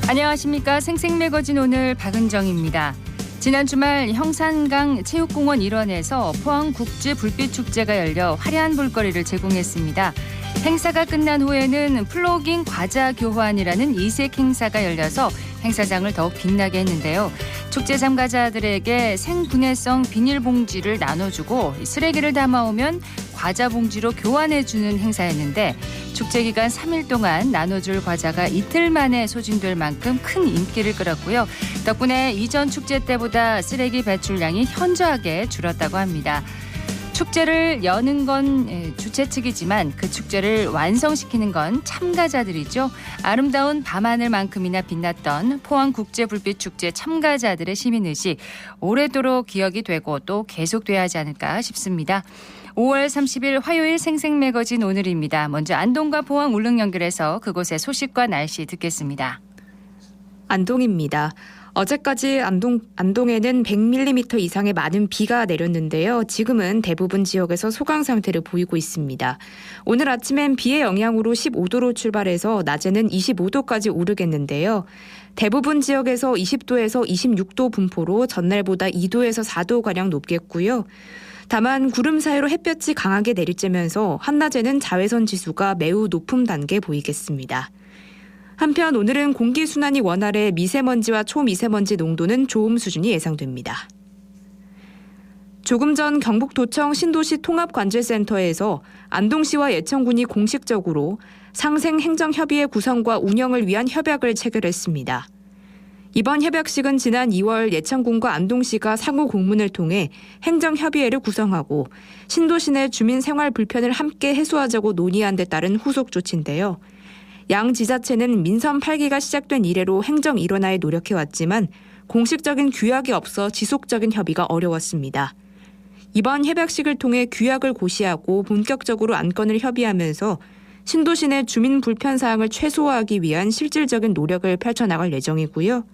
안녕하십니까. 생생매거진 오늘 박은정입니다. 지난 주말 형산강 체육공원 일원에서 포항국제불빛축제가 열려 화려한 볼거리를 제공했습니다. 행사가 끝난 후에는 플로깅 과자 교환이라는 이색 행사가 열려서 행사장을 더욱 빛나게 했는데요. 축제 참가자들에게 생분해성 비닐봉지를 나눠주고 쓰레기를 담아오면 과자 봉지로 교환해주는 행사였는데 축제 기간 3일 동안 나눠줄 과자가 이틀 만에 소진될 만큼 큰 인기를 끌었고요. 덕분에 이전 축제 때보다 쓰레기 배출량이 현저하게 줄었다고 합니다. 축제를 여는 건 주최 측이지만 그 축제를 완성시키는 건 참가자들이죠. 아름다운 밤하늘만큼이나 빛났던 포항국제불빛축제 참가자들의 시민의식 오래도록 기억이 되고 또 계속돼야 하지 않을까 싶습니다. 5월 30일 화요일 생생매거진 오늘입니다. 먼저 안동과 포항 울릉 연결해서 그곳의 소식과 날씨 듣겠습니다. 안동입니다. 어제까지 안동에는 100mm 이상의 많은 비가 내렸는데요. 지금은 대부분 지역에서 소강 상태를 보이고 있습니다. 오늘 아침엔 비의 영향으로 15도로 출발해서 낮에는 25도까지 오르겠는데요. 대부분 지역에서 20도에서 26도 분포로 전날보다 2도에서 4도가량 높겠고요. 다만 구름 사이로 햇볕이 강하게 내리쬐면서 한낮에는 자외선 지수가 매우 높은 단계 보이겠습니다. 한편 오늘은 공기순환이 원활해 미세먼지와 초미세먼지 농도는 좋음 수준이 예상됩니다. 조금 전 경북도청 신도시 통합관제센터에서 안동시와 예천군이 공식적으로 상생행정협의회 구성과 운영을 위한 협약을 체결했습니다. 이번 협약식은 지난 2월 예천군과 안동시가 상호 공문을 통해 행정협의회를 구성하고 신도시 내 주민 생활 불편을 함께 해소하자고 논의한 데 따른 후속 조치인데요. 양 지자체는 민선 8기가 시작된 이래로 행정 일원화에 노력해왔지만 공식적인 규약이 없어 지속적인 협의가 어려웠습니다. 이번 협약식을 통해 규약을 고시하고 본격적으로 안건을 협의하면서 신도시 내 주민 불편 사항을 최소화하기 위한 실질적인 노력을 펼쳐나갈 예정이고요.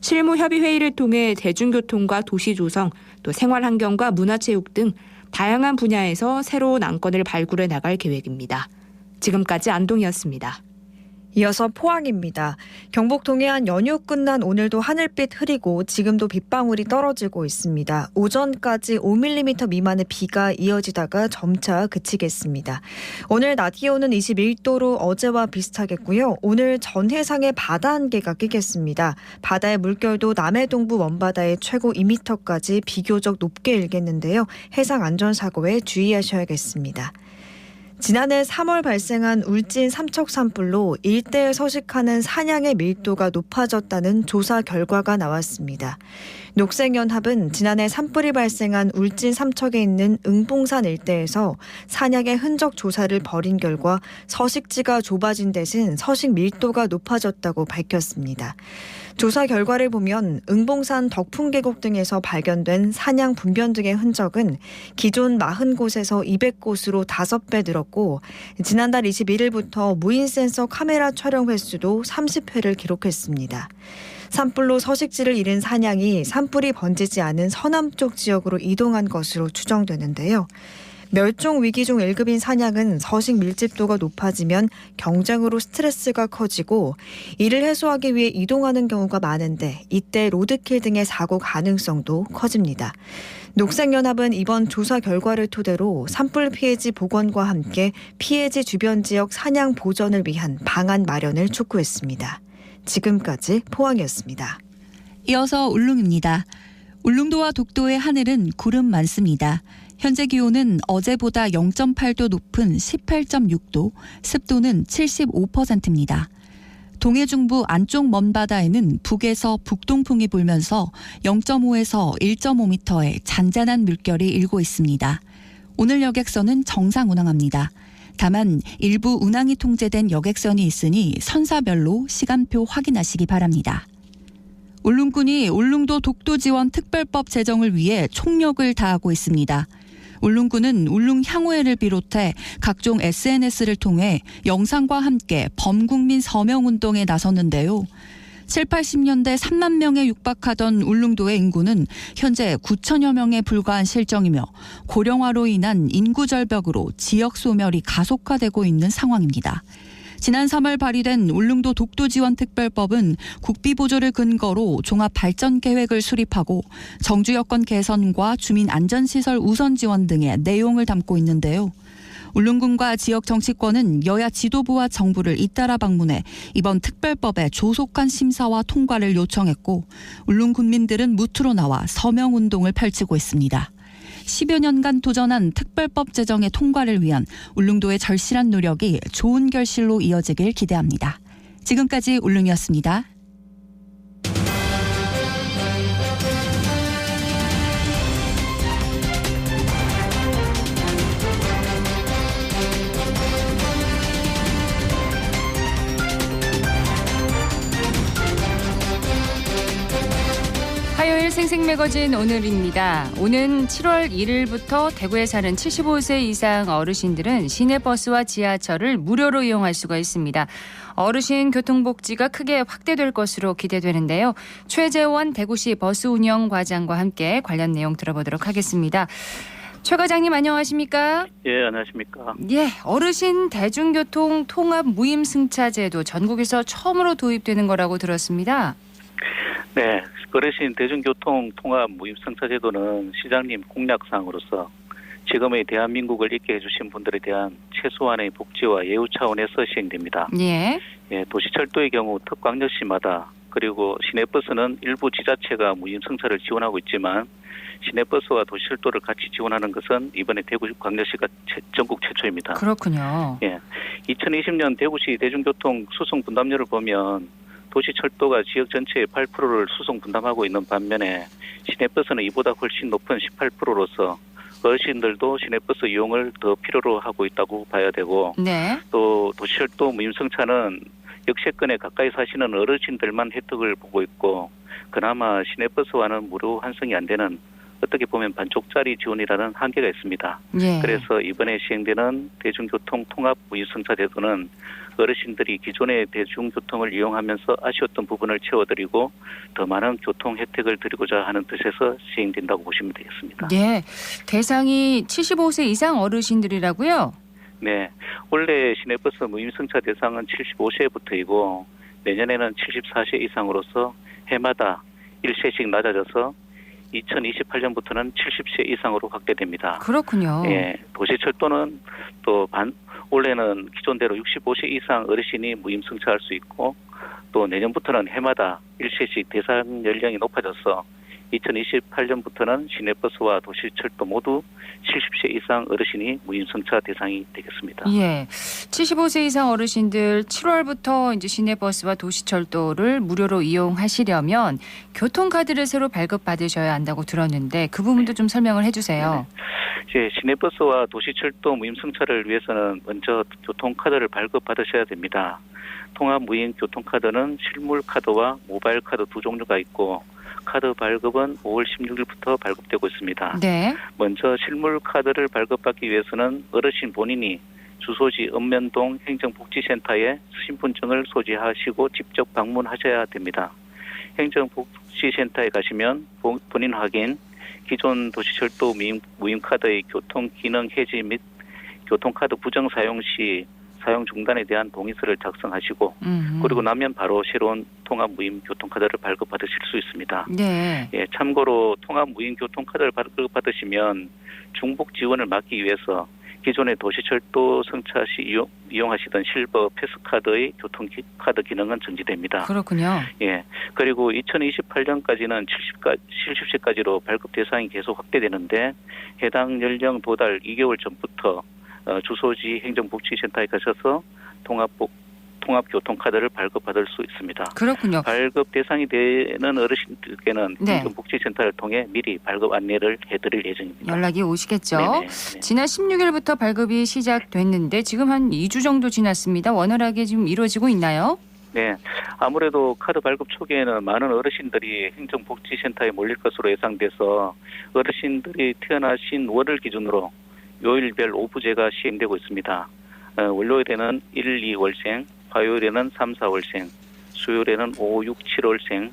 실무 협의 회의를 통해 대중교통과 도시조성, 또 생활환경과 문화체육 등 다양한 분야에서 새로운 안건을 발굴해 나갈 계획입니다. 지금까지 안동이었습니다. 이어서 포항입니다. 경북 동해안 연휴 끝난 오늘도 하늘빛 흐리고 지금도 빗방울이 떨어지고 있습니다. 오전까지 5mm 미만의 비가 이어지다가 점차 그치겠습니다. 오늘 낮 기온은 21도로 어제와 비슷하겠고요. 오늘 전 해상에 바다 안개가 끼겠습니다. 바다의 물결도 남해동부 먼바다에 최고 2m까지 비교적 높게 일겠는데요. 해상 안전사고에 주의하셔야겠습니다. 지난해 3월 발생한 울진 삼척 산불로 일대에 서식하는 사냥의 밀도가 높아졌다는 조사 결과가 나왔습니다. 녹색연합은 지난해 산불이 발생한 울진 삼척에 있는 응봉산 일대에서 사냥의 흔적 조사를 벌인 결과 서식지가 좁아진 대신 서식 밀도가 높아졌다고 밝혔습니다. 조사 결과를 보면 응봉산 덕풍계곡 등에서 발견된 사냥 분변 등의 흔적은 기존 40곳에서 200곳으로 5배 늘었고 지난달 21일부터 무인 센서 카메라 촬영 횟수도 30회를 기록했습니다. 산불로 서식지를 잃은 사냥이 산불이 번지지 않은 서남쪽 지역으로 이동한 것으로 추정되는데요. 멸종 위기 중 1급인 사냥은 서식 밀집도가 높아지면 경쟁으로 스트레스가 커지고 이를 해소하기 위해 이동하는 경우가 많은데 이때 로드킬 등의 사고 가능성도 커집니다. 녹색연합은 이번 조사 결과를 토대로 산불 피해지 복원과 함께 피해지 주변 지역 사냥 보전을 위한 방안 마련을 촉구했습니다. 지금까지 포항이었습니다. 이어서 울릉입니다. 울릉도와 독도의 하늘은 구름 많습니다. 현재 기온은 어제보다 0.8도 높은 18.6도, 습도는 75%입니다. 동해중부 안쪽 먼바다에는 북에서 북동풍이 불면서 0.5에서 1.5m의 잔잔한 물결이 일고 있습니다. 오늘 여객선은 정상 운항합니다. 다만 일부 운항이 통제된 여객선이 있으니 선사별로 시간표 확인하시기 바랍니다. 울릉군이 울릉도 독도 지원 특별법 제정을 위해 총력을 다하고 있습니다. 울릉군은 울릉향후회를 비롯해 각종 SNS를 통해 영상과 함께 범국민 서명운동에 나섰는데요. 7, 80년대 3만 명에 육박하던 울릉도의 인구는 현재 9천여 명에 불과한 실정이며 고령화로 인한 인구 절벽으로 지역 소멸이 가속화되고 있는 상황입니다. 지난 3월 발의된 울릉도 독도지원특별법은 국비 보조를 근거로 종합발전계획을 수립하고 정주 여건 개선과 주민 안전시설 우선 지원 등의 내용을 담고 있는데요. 울릉군과 지역 정치권은 여야 지도부와 정부를 잇따라 방문해 이번 특별법의 조속한 심사와 통과를 요청했고 울릉 군민들은 무트로 나와 서명운동을 펼치고 있습니다. 10여 년간 도전한 특별법 제정의 통과를 위한 울릉도의 절실한 노력이 좋은 결실로 이어지길 기대합니다. 지금까지 울릉이었습니다. 화요일 생생매거진 오늘입니다. 오는 7월 1일부터 대구에 사는 75세 이상 어르신들은 시내버스와 지하철을 무료로 이용할 수가 있습니다. 어르신 교통복지가 크게 확대될 것으로 기대되는데요. 최재원 대구시 버스운영과장과 함께 관련 내용 들어보도록 하겠습니다. 최 과장님 안녕하십니까? 예, 안녕하십니까? 예, 어르신 대중교통 통합 무임승차 제도 전국에서 처음으로 도입되는 거라고 들었습니다. 네, 어르신 대중교통 통합 무임승차 제도는 시장님 공약사항으로서 지금의 대한민국을 있게 해주신 분들에 대한 최소한의 복지와 예우 차원에서 시행됩니다. 예. 예, 도시철도의 경우 특광역시마다 그리고 시내버스는 일부 지자체가 무임승차를 지원하고 있지만 시내버스와 도시철도를 같이 지원하는 것은 이번에 대구광역시가 전국 최초입니다. 그렇군요. 예, 2020년 대구시 대중교통 수송 분담률을 보면 도시철도가 지역 전체의 8%를 수송 분담하고 있는 반면에 시내버스는 이보다 훨씬 높은 18%로서 어르신들도 시내버스 이용을 더 필요로 하고 있다고 봐야 되고 네. 또 도시철도 무임승차는 역세권에 가까이 사시는 어르신들만 혜택을 보고 있고 그나마 시내버스와는 무료 환승이 안 되는 어떻게 보면 반쪽짜리 지원이라는 한계가 있습니다. 예. 그래서 이번에 시행되는 대중교통 통합 무임승차 제도는 어르신들이 기존의 대중교통을 이용하면서 아쉬웠던 부분을 채워드리고 더 많은 교통 혜택을 드리고자 하는 뜻에서 시행된다고 보시면 되겠습니다. 예. 대상이 75세 이상 어르신들이라고요? 네. 원래 시내버스 무임승차 대상은 75세부터이고 내년에는 74세 이상으로서 해마다 1세씩 낮아져서 2028년부터는 70세 이상으로 확대됩니다. 그렇군요. 예, 도시철도는 또 올해는 기존대로 65세 이상 어르신이 무임승차할 수 있고 또 내년부터는 해마다 1세씩 대상 연령이 높아져서 2028년부터는 시내버스와 도시철도 모두 70세 이상 어르신이 무임승차 대상이 되겠습니다. 예. 75세 이상 어르신들 7월부터 이제 시내버스와 도시철도를 무료로 이용하시려면 교통카드를 새로 발급받으셔야 한다고 들었는데 그 부분도 좀 설명을 해 주세요. 이제 시내버스와 도시철도 무임승차를 위해서는 먼저 교통카드를 발급받으셔야 됩니다. 통합 무임 교통카드는 실물카드와 모바일카드 두 종류가 있고 카드 발급은 5월 16일부터 발급되고 있습니다. 네. 먼저 실물 카드를 발급받기 위해서는 어르신 본인이 주소지 읍면동 행정복지센터에 신분증을 소지하시고 직접 방문하셔야 됩니다. 행정복지센터에 가시면 본인 확인, 기존 도시철도 무임 카드의 교통 기능 해지 및 교통카드 부정 사용 시 사용 중단에 대한 동의서를 작성하시고 그리고 나면 바로 새로운 통합 무임 교통카드를 발급받으실 수 있습니다. 네. 예, 참고로 통합 무임 교통카드를 발급받으시면 중복 지원을 막기 위해서 기존의 도시철도 승차 시 이용하시던 실버 패스카드의 교통카드 기능은 정지됩니다. 그렇군요. 예, 그리고 2028년까지는 70세까지로 발급 대상이 계속 확대되는데 해당 연령 도달 2개월 전부터 주소지 행정복지센터에 가셔서 통합교통카드를 발급받을 수 있습니다. 그렇군요. 발급 대상이 되는 어르신들께는 네. 행정복지센터를 통해 미리 발급 안내를 해드릴 예정입니다. 연락이 오시겠죠. 네네. 지난 16일부터 발급이 시작됐는데 지금 한 2주 정도 지났습니다. 원활하게 지금 이루어지고 있나요? 네, 아무래도 카드 발급 초기에는 많은 어르신들이 행정복지센터에 몰릴 것으로 예상돼서 어르신들이 태어나신 월을 기준으로 요일별 오부제가 시행되고 있습니다. 월요일에는 1, 2월생, 화요일에는 3, 4월생, 수요일에는 5, 6, 7월생,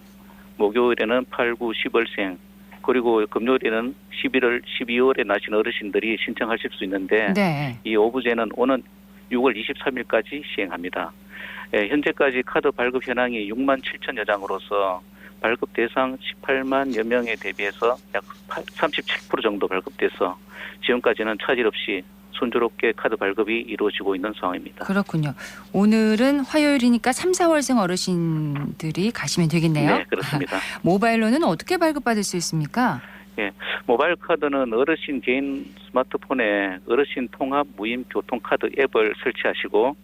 목요일에는 8, 9, 10월생, 그리고 금요일에는 11월, 12월에 나신 어르신들이 신청하실 수 있는데 네. 이 오부제는 오는 6월 23일까지 시행합니다. 예, 현재까지 카드 발급 현황이 6만 7천여 장으로서 발급 대상 18만여 명에 대비해서 약 37% 정도 발급돼서 지금까지는 차질 없이 순조롭게 카드 발급이 이루어지고 있는 상황입니다. 그렇군요. 오늘은 화요일이니까 3, 4월생 어르신들이 가시면 되겠네요. 네, 그렇습니다. 모바일로는 어떻게 발급받을 수 있습니까? 모바일 카드는 어르신 개인 스마트폰에 어르신 통합 무임 교통카드 앱을 설치하시고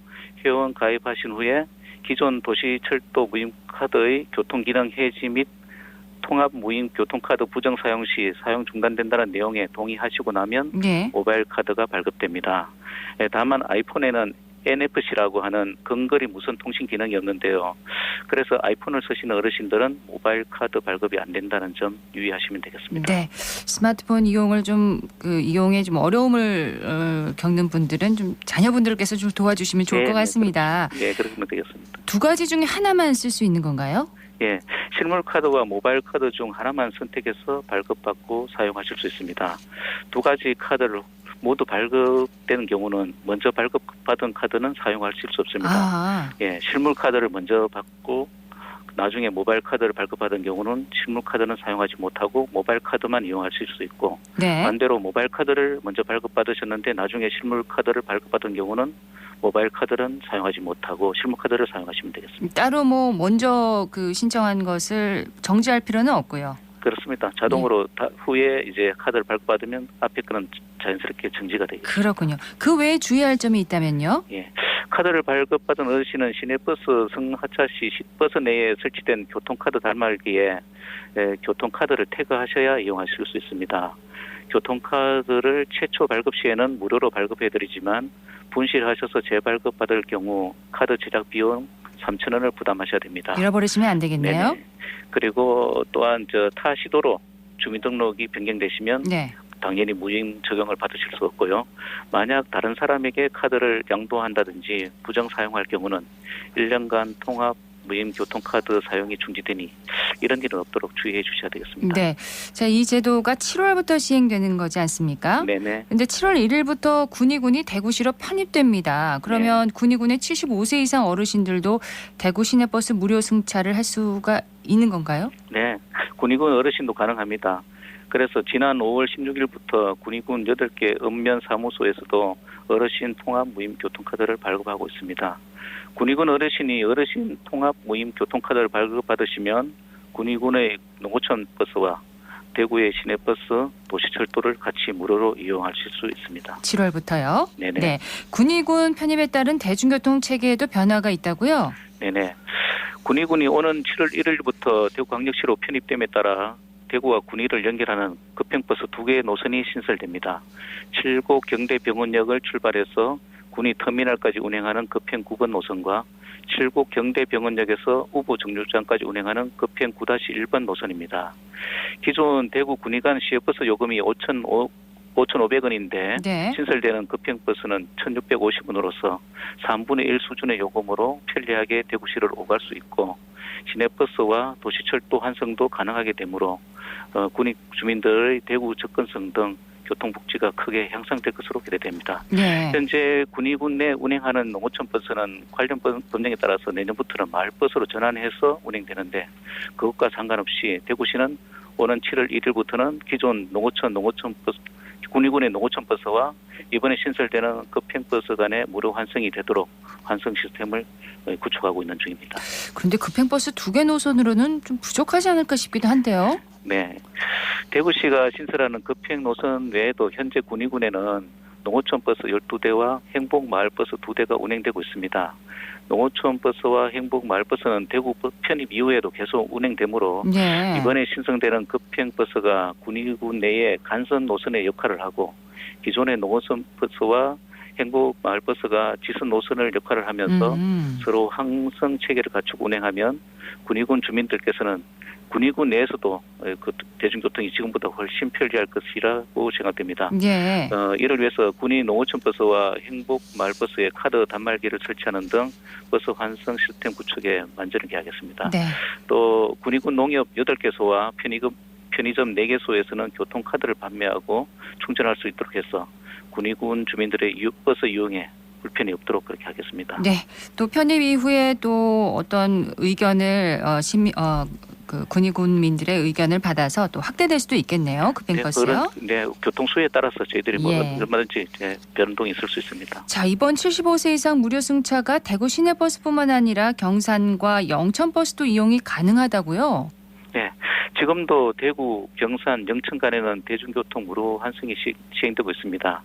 회원 가입하신 후에 기존 도시철도 무임 카드의 교통기능 해지 및 통합 무임 교통카드 부정 사용 시 사용 중단된다는 내용에 동의하시고 나면 네. 모바일 카드가 발급됩니다. 다만 아이폰에는 NFC라고 하는 근거리 무선 통신 기능이 없는데요. 그래서 아이폰을 쓰시는 어르신들은 모바일 카드 발급이 안 된다는 점 유의하시면 되겠습니다. 네. 스마트폰 이용을 이용에 좀 어려움을 겪는 분들은 좀 자녀분들께서 좀 도와주시면 좋을 것 같습니다. 네, 그러면 되겠습니다. 두 가지 중에 하나만 쓸 수 있는 건가요? 예, 실물 카드와 모바일 카드 중 하나만 선택해서 발급받고 사용하실 수 있습니다. 두 가지 카드를 모두 발급되는 경우는 먼저 발급받은 카드는 사용하실 수 없습니다. 예, 실물 카드를 먼저 받고 나중에 모바일 카드를 발급받은 경우는 실물 카드는 사용하지 못하고 모바일 카드만 이용하실 수 있고 네. 반대로 모바일 카드를 먼저 발급받으셨는데 나중에 실물 카드를 발급받은 경우는 모바일 카드는 사용하지 못하고 실물 카드를 사용하시면 되겠습니다. 따로 먼저 신청한 것을 정지할 필요는 없고요. 그렇습니다. 자동으로 후에 이제 카드를 발급받으면 앞에 거는 자연스럽게 정지가 되겠습니다. 그렇군요. 그 외에 주의할 점이 있다면요? 예, 카드를 발급받은 어르신은 시내버스 승하차 시 버스 내에 설치된 교통카드 단말기에 교통카드를 태그하셔야 이용하실 수 있습니다. 교통카드를 최초 발급 시에는 무료로 발급해드리지만 분실하셔서 재발급받을 경우 카드 제작 비용 3,000원을 부담하셔야 됩니다. 잃어버리시면 안 되겠네요. 네네. 그리고 또한 타 시도로 주민등록이 변경되시면 네. 당연히 무임 적용을 받으실 수 없고요. 만약 다른 사람에게 카드를 양도한다든지 부정 사용할 경우는 1년간 통합 무임 교통카드 사용이 중지되니 이런 일은 없도록 주의해 주셔야 되겠습니다. 네. 자, 이 제도가 7월부터 시행되는 거지 않습니까? 네네. 근데 7월 1일부터 군의군이 대구시로 편입됩니다. 그러면 군의군의 75세 이상 어르신들도 대구 시내버스 무료 승차를 할 수가 있는 건가요? 네. 군의군 어르신도 가능합니다. 그래서 지난 5월 16일부터 군의군 8개 읍면 사무소에서도 어르신 통합 무임 교통카드를 발급하고 있습니다. 군의군 어르신이 어르신 통합 무임 교통카드를 발급받으시면 군의군의 농어촌 버스와 대구의 시내버스, 도시철도를 같이 무료로 이용하실 수 있습니다. 7월부터요? 네네. 네. 군의군 편입에 따른 대중교통 체계에도 변화가 있다고요? 네네. 군의군이 오는 7월 1일부터 대구광역시로 편입됨에 따라 대구와 군위를 연결하는 급행버스 2개의 노선이 신설됩니다. 7곡 경대병원역을 출발해서 군위 터미널까지 운행하는 급행 9번 노선과 7곡 경대병원역에서 우부 정류장까지 운행하는 급행 9-1번 노선입니다. 기존 대구 군위 간 시외버스 요금이 5,500원인데 네. 신설되는 급행버스는 1,650원으로서 3분의 1 수준의 요금으로 편리하게 대구시를 오갈 수 있고 시내버스와 도시철도 환승도 가능하게 되므로 군위 주민들의 대구 접근성 등 교통복지가 크게 향상될 것으로 기대됩니다. 네. 현재 군위군 내 운행하는 농어촌 버스는 관련 법령에 따라서 내년부터는 마을버스로 전환해서 운행되는데 그것과 상관없이 대구시는 오는 7월 1일부터는 기존 농어촌 버스 군위군의 농어촌 버스와 이번에 신설되는 급행버스 간의 무료 환승이 되도록 환승 시스템을 구축하고 있는 중입니다. 그런데 급행버스 2개 노선으로는 좀 부족하지 않을까 싶기도 한데요. 네. 대구시가 신설하는 급행 노선 외에도 현재 군위군에는 농어촌 버스 12대와 행복마을버스 2대가 운행되고 있습니다. 농어촌 버스와 행복마을버스는 대구 편입 이후에도 계속 운행되므로 네. 이번에 신설되는 급행버스가 군위군 내에 간선 노선의 역할을 하고 기존의 농어촌 버스와 행복마을버스가 지선 노선을 역할을 하면서 서로 항성 체계를 갖추고 운행하면 군위군 주민들께서는 군위군 내에서도 그 대중교통이 지금보다 훨씬 편리할 것이라고 생각됩니다. 예. 이를 위해서 군위 농어촌 버스와 행복 마을버스에 카드 단말기를 설치하는 등 버스 환승 시스템 구축에 만전을 기하겠습니다. 네. 또 군위군 농협 8개소와 편의점 4개소에서는 교통카드를 판매하고 충전할 수 있도록 해서 군위군 주민들의 버스 이용에 불편이 없도록 그렇게 하겠습니다. 네. 또 편입 이후에 또 어떤 의견을 그 군의군민들의 의견을 받아서 또 확대될 수도 있겠네요. 급행버스요. 네, 교통수에 따라서 저희들이 예. 얼마든지 변동이 있을 수 있습니다. 자, 이번 75세 이상 무료 승차가 대구 시내버스뿐만 아니라 경산과 영천버스도 이용이 가능하다고요? 네, 지금도 대구, 경산, 영천 간에는 대중교통 무료 환승이 시행되고 있습니다.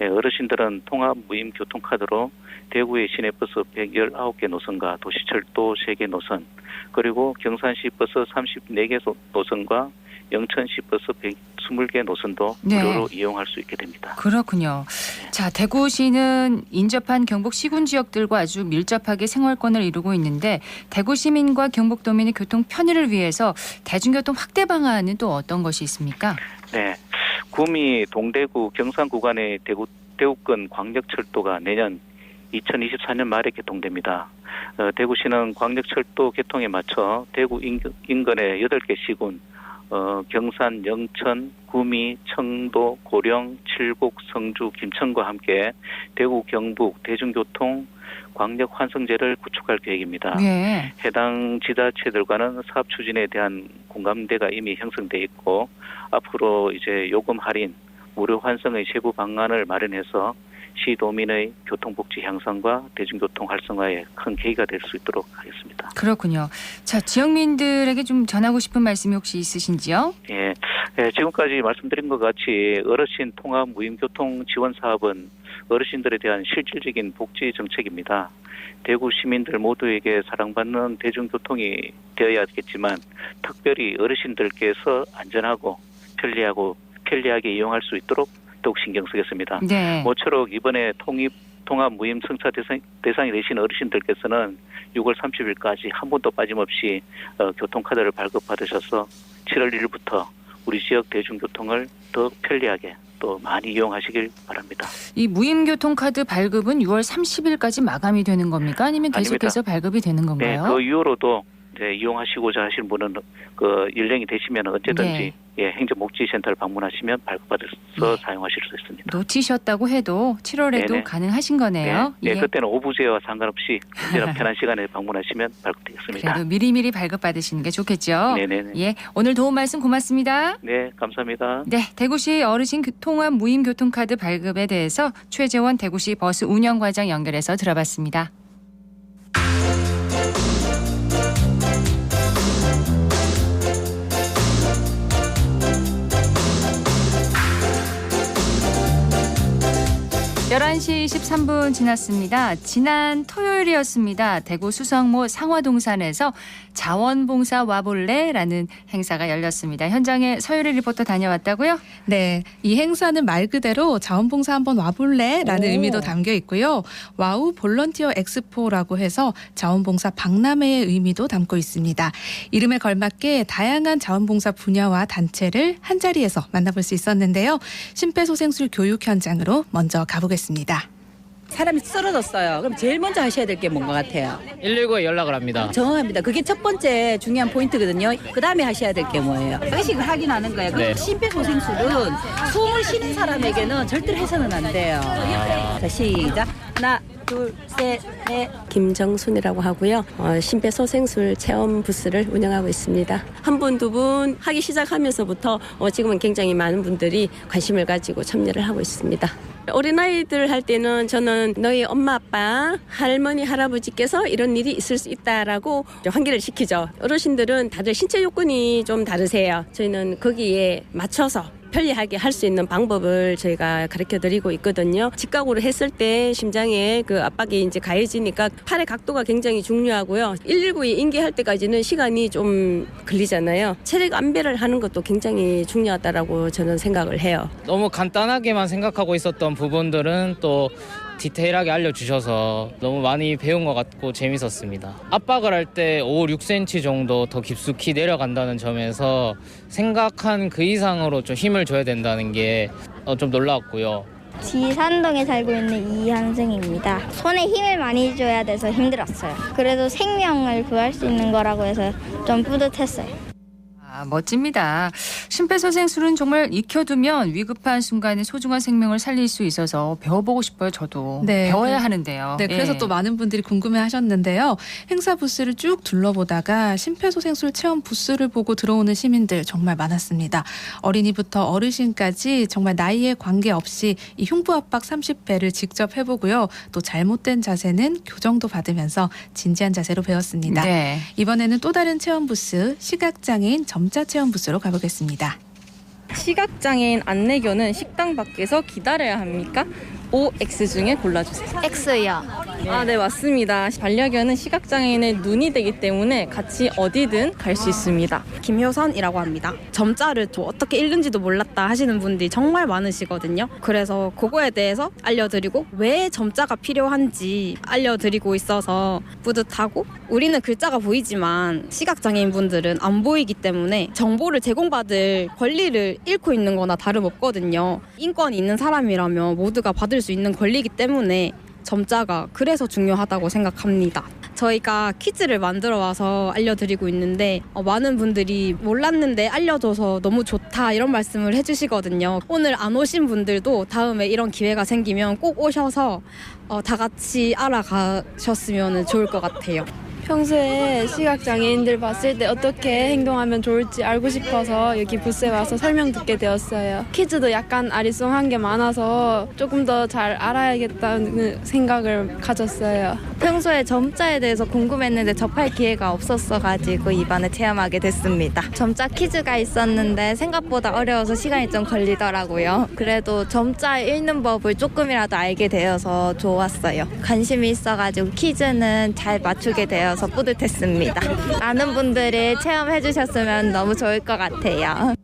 네, 어르신들은 통합 무임 교통카드로 대구의 시내버스 119개 노선과 도시철도 3개 노선, 그리고 경산시 버스 34개 노선과 영천시 버스 120개 노선도 네. 무료로 이용할 수 있게 됩니다. 그렇군요. 자, 대구시는 인접한 경북 시군 지역들과 아주 밀접하게 생활권을 이루고 있는데 대구 시민과 경북도민의 교통 편의를 위해서 대중교통 확대 방안은 또 어떤 것이 있습니까? 네, 구미, 동대구, 경산 구간의 대구권 광역철도가 내년 2024년 말에 개통됩니다. 대구시는 광역철도 개통에 맞춰 대구 인근의 8개 시군, 경산, 영천, 구미, 청도, 고령, 칠곡, 성주, 김천과 함께 대구 경북 대중교통 광역 환승제를 구축할 계획입니다. 네. 해당 지자체들과는 사업 추진에 대한 공감대가 이미 형성돼 있고 앞으로 이제 요금 할인, 무료 환승의 세부 방안을 마련해서 시도민의 교통복지 향상과 대중교통 활성화에 큰 계기가 될 수 있도록 하겠습니다. 그렇군요. 자, 지역민들에게 좀 전하고 싶은 말씀이 혹시 있으신지요? 예, 지금까지 말씀드린 것 같이 어르신 통합 무임교통 지원 사업은 어르신들에 대한 실질적인 복지 정책입니다. 대구 시민들 모두에게 사랑받는 대중교통이 되어야겠지만 특별히 어르신들께서 안전하고 편리하게 이용할 수 있도록 더욱 신경 쓰겠습니다. 네. 모쪼록 이번에 통합 무임 승차 대상이 되신 어르신들께서는 6월 30일까지 한 번도 빠짐없이 교통카드를 발급받으셔서 7월 1일부터 우리 지역 대중교통을 더 편리하게 또 많이 이용하시길 바랍니다. 이 무임교통카드 발급은 6월 30일까지 마감이 되는 겁니까? 아니면 계속해서 발급이 되는 건가요? 네, 그 이후로도 이제 이용하시고자 하시는 분은 그 연령이 되시면 언제든지 네. 행정복지센터를 방문하시면 발급받아서 사용하실 수 있습니다. 놓치셨다고 해도 7월에도 네네. 가능하신 거네요. 네, 그때는 오부제와 상관없이 언제나 편한 시간에 방문하시면 발급되겠습니다. 그래도 미리미리 발급받으시는 게 좋겠죠. 네네네. 예, 오늘 도움 말씀 고맙습니다. 네, 감사합니다. 네, 대구시 어르신 통합 무임 교통카드 발급에 대해서 최재원 대구시 버스 운영과장 연결해서 들어봤습니다. (11시 13분) 지났습니다. 지난 토요일이었습니다. 대구 수성모 상화동산에서 자원봉사 와볼래라는 행사가 열렸습니다. 현장에 서유리 리포터 다녀왔다고요? 네, 이 행사는 말 그대로 자원봉사 한번 와볼래라는 오. 의미도 담겨 있고요. 와우 볼런티어 엑스포라고 해서 자원봉사 박람회의 의미도 담고 있습니다. 이름에 걸맞게 다양한 자원봉사 분야와 단체를 한자리에서 만나볼 수 있었는데요. 심폐소생술 교육 현장으로 먼저 가보겠습니다. 사람이 쓰러졌어요. 그럼 제일 먼저 하셔야 될 게 뭔 것 같아요? 119에 연락을 합니다. 정확합니다. 그게 첫 번째 중요한 포인트거든요. 그 다음에 하셔야 될 게 뭐예요? 의식을 확인하는 거예요. 네. 심폐소생술은 숨을 쉬는 사람에게는 절대로 해서는 안 돼요. 자, 시작. 하나, 둘, 셋, 넷. 김정순이라고 하고요. 심폐소생술 체험 부스를 운영하고 있습니다. 한 분, 두 분 하기 시작하면서부터 지금은 굉장히 많은 분들이 관심을 가지고 참여를 하고 있습니다. 어린아이들 할 때는 저는 너희 엄마, 아빠, 할머니, 할아버지께서 이런 일이 있을 수 있다라고 환기를 시키죠. 어르신들은 다들 신체 요건이 좀 다르세요. 저희는 거기에 맞춰서 편리하게 할 수 있는 방법을 저희가 가르쳐 드리고 있거든요. 직각으로 했을 때 심장에 그 압박이 이제 가해지니까 팔의 각도가 굉장히 중요하고요. 119에 인계할 때까지는 시간이 좀 걸리잖아요. 체력 안배를 하는 것도 굉장히 중요하다라고 저는 생각을 해요. 너무 간단하게만 생각하고 있었던 부분들은 또 디테일하게 알려주셔서 너무 많이 배운 것 같고 재밌었습니다. 압박을 할 때 5, 6cm 정도 더 깊숙이 내려간다는 점에서 생각한 그 이상으로 좀 힘을 줘야 된다는 게 좀 놀라웠고요. 지산동에 살고 있는 이한승입니다. 손에 힘을 많이 줘야 돼서 힘들었어요. 그래도 생명을 구할 수 있는 거라고 해서 좀 뿌듯했어요. 멋집니다. 심폐소생술은 정말 익혀두면 위급한 순간에 소중한 생명을 살릴 수 있어서 배워보고 싶어요. 저도. 네, 배워야 하는데요. 네, 그래서 예. 또 많은 분들이 궁금해하셨는데요. 행사 부스를 쭉 둘러보다가 심폐소생술 체험 부스를 보고 들어오는 시민들 정말 많았습니다. 어린이부터 어르신까지 정말 나이에 관계없이 이 흉부압박 30배를 직접 해보고요. 또 잘못된 자세는 교정도 받으면서 진지한 자세로 배웠습니다. 네. 이번에는 또 다른 체험 부스, 시각장애인 점자 체험 부스로 가보겠습니다. 시각장애인 안내견은 식당 밖에서 기다려야 합니까? O, X 중에 골라주세요. X요. 아, 네, 맞습니다. 반려견은 시각장애인의 눈이 되기 때문에 같이 어디든 갈 수 있습니다. 김효선이라고 합니다. 점자를 또 어떻게 읽는지도 몰랐다 하시는 분들이 정말 많으시거든요. 그래서 그거에 대해서 알려드리고 왜 점자가 필요한지 알려드리고 있어서 뿌듯하고, 우리는 글자가 보이지만 시각장애인 분들은 안 보이기 때문에 정보를 제공받을 권리를 잃고 있는 거나 다름없거든요. 인권이 있는 사람이라면 모두가 받을 수 있는 권리이기 때문에 점자가 그래서 중요하다고 생각합니다. 저희가 퀴즈를 만들어 와서 알려드리고 있는데 많은 분들이 몰랐는데 알려줘서 너무 좋다 이런 말씀을 해주시거든요. 오늘 안 오신 분들도 다음에 이런 기회가 생기면 꼭 오셔서 다 같이 알아가셨으면 좋을 것 같아요. 평소에 시각장애인들 봤을 때 어떻게 행동하면 좋을지 알고 싶어서 여기 부스에 와서 설명 듣게 되었어요. 퀴즈도 약간 아리송한 게 많아서 조금 더 잘 알아야겠다는 생각을 가졌어요. 평소에 점자에 대해서 궁금했는데 접할 기회가 없었어가지고 이번에 체험하게 됐습니다. 점자 퀴즈가 있었는데 생각보다 어려워서 시간이 좀 걸리더라고요. 그래도 점자 읽는 법을 조금이라도 알게 되어서 좋았어요. 관심이 있어가지고 퀴즈는 잘 맞추게 되어서 뿌듯했습니다. 많은 분들이 체험해 주셨으면 너무 좋을 것 같아요.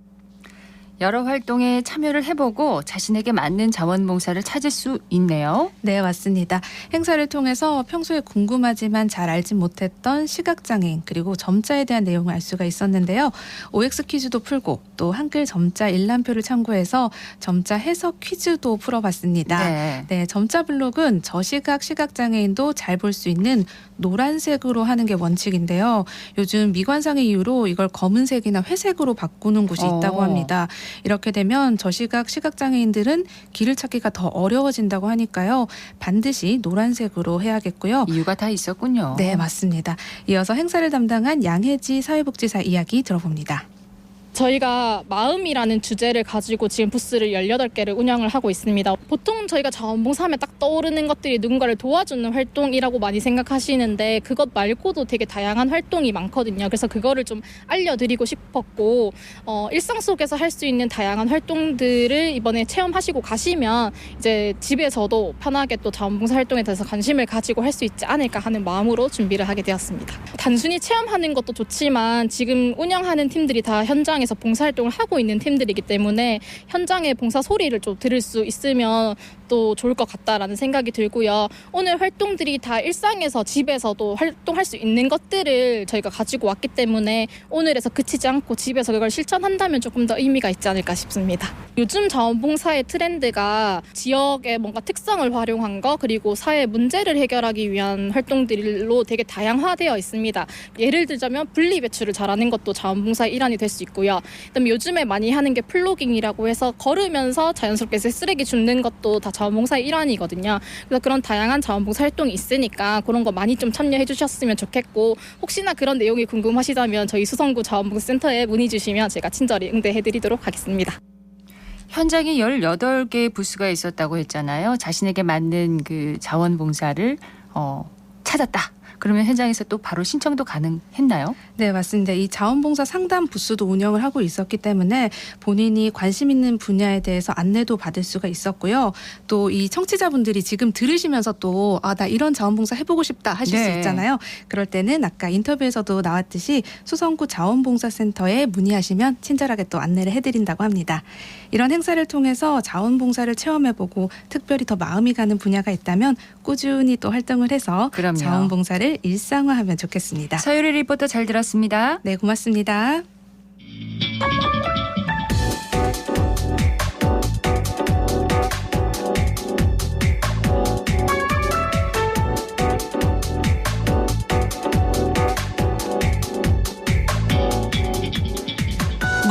여러 활동에 참여를 해보고 자신에게 맞는 자원봉사를 찾을 수 있네요. 네, 맞습니다. 행사를 통해서 평소에 궁금하지만 잘 알지 못했던 시각장애인 그리고 점자에 대한 내용을 알 수가 있었는데요. OX 퀴즈도 풀고 또 한글 점자 일람표를 참고해서 점자 해석 퀴즈도 풀어봤습니다. 네, 점자 블록은 저시각 시각장애인도 잘 볼 수 있는 노란색으로 하는 게 원칙인데요. 요즘 미관상의 이유로 이걸 검은색이나 회색으로 바꾸는 곳이 있다고 합니다. 이렇게 되면 저시각 시각장애인들은 길을 찾기가 더 어려워진다고 하니까요. 반드시 노란색으로 해야겠고요. 이유가 다 있었군요. 네, 맞습니다. 이어서 행사를 담당한 양혜지 사회복지사 이야기 들어봅니다. 저희가 마음이라는 주제를 가지고 지금 부스를 18개를 운영을 하고 있습니다. 보통 저희가 자원봉사하면 딱 떠오르는 것들이 누군가를 도와주는 활동이라고 많이 생각하시는데 그것 말고도 되게 다양한 활동이 많거든요. 그래서 그거를 좀 알려드리고 싶었고 일상 속에서 할 수 있는 다양한 활동들을 이번에 체험하시고 가시면 이제 집에서도 편하게 또 자원봉사 활동에 대해서 관심을 가지고 할 수 있지 않을까 하는 마음으로 준비를 하게 되었습니다. 단순히 체험하는 것도 좋지만 지금 운영하는 팀들이 다 현장에서 봉사활동을 하고 있는 팀들이기 때문에 현장의 봉사 소리를 좀 들을 수 있으면 또 좋을 것 같다라는 생각이 들고요. 오늘 활동들이 다 일상에서 집에서도 활동할 수 있는 것들을 저희가 가지고 왔기 때문에 오늘에서 그치지 않고 집에서 그걸 실천한다면 조금 더 의미가 있지 않을까 싶습니다. 요즘 자원봉사의 트렌드가 지역의 뭔가 특성을 활용한 거 그리고 사회 문제를 해결하기 위한 활동들로 되게 다양화되어 있습니다. 예를 들자면 분리배출을 잘하는 것도 자원봉사의 일환이 될 수 있고요. 그다음에 요즘에 많이 하는 게 플로깅이라고 해서 걸으면서 자연스럽게 쓰레기 줍는 것도 다 자원봉사의 일환이거든요. 그래서 그런 다양한 자원봉사 활동이 있으니까 그런 거 많이 좀 참여해 주셨으면 좋겠고 혹시나 그런 내용이 궁금하시다면 저희 수성구 자원봉사센터에 문의 주시면 제가 친절히 응대해 드리도록 하겠습니다. 현장에 18개의 부스가 있었다고 했잖아요. 자신에게 맞는 그 자원봉사를 찾았다. 그러면 현장에서 또 바로 신청도 가능했나요? 네, 맞습니다. 이 자원봉사 상담 부스도 운영을 하고 있었기 때문에 본인이 관심 있는 분야에 대해서 안내도 받을 수가 있었고요. 또 이 청취자분들이 지금 들으시면서 또 나 이런 자원봉사 해보고 싶다 하실 수 있잖아요. 그럴 때는 아까 인터뷰에서도 나왔듯이 수성구 자원봉사센터에 문의하시면 친절하게 또 안내를 해드린다고 합니다. 이런 행사를 통해서 자원봉사를 체험해보고 특별히 더 마음이 가는 분야가 있다면 꾸준히 또 활동을 해서 그럼요. 자원봉사를 일상화하면 좋겠습니다. 서유리 리포터 잘 들었습니다. 네, 고맙습니다.